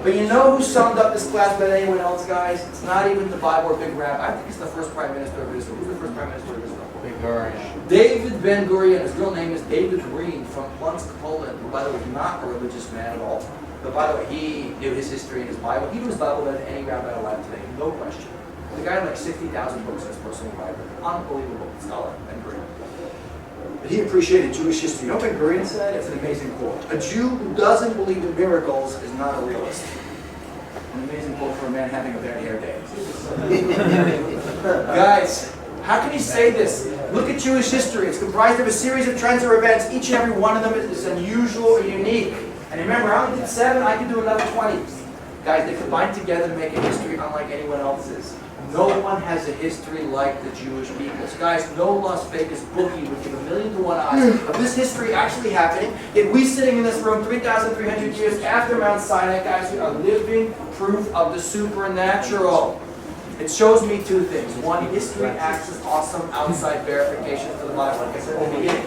But you know who summed up this class better than anyone else, guys? It's not even the Bible or Big Rabbi. I think it's the first Prime Minister of Israel. Who's the first Prime Minister of Israel? David Ben-Gurion. His real name is David Green from Plunsk, Poland, who, by the way, is not a religious man at all. But by the way, he knew his history and his Bible. He knew his Bible better than any rabbi alive today, no question. The guy had like 60,000 books in his personal library. Unbelievable scholar, Ben-Gurion. But he appreciated Jewish history. You know what Ben-Gurion said? It's an amazing quote. A Jew who doesn't believe in miracles is not a realist. An amazing quote for a man having a bad hair day. Guys, how can he say this? Look at Jewish history. It's comprised of a series of trends or events. Each and every one of them is unusual or unique. And remember, I only did 7, I could do another 20. Guys, they combine together to make a history unlike anyone else's. No one has a history like the Jewish people. So guys, no Las Vegas bookie would give 1,000,000 to 1 odds of this history actually happening. Yet we sitting in this room 3,300 years after Mount Sinai, guys, we are living proof of the supernatural. It shows me 2 things. 1, history acts as awesome outside verification for the Bible, like I said in the beginning.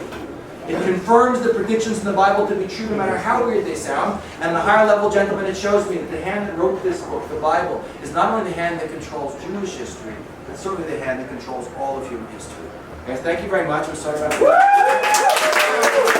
It confirms the predictions in the Bible to be true no matter how weird they sound. And on a higher level, gentlemen, it shows me that the hand that wrote this book, the Bible, is not only the hand that controls Jewish history, but certainly the hand that controls all of human history. Guys, thank you very much. I'm sorry about that.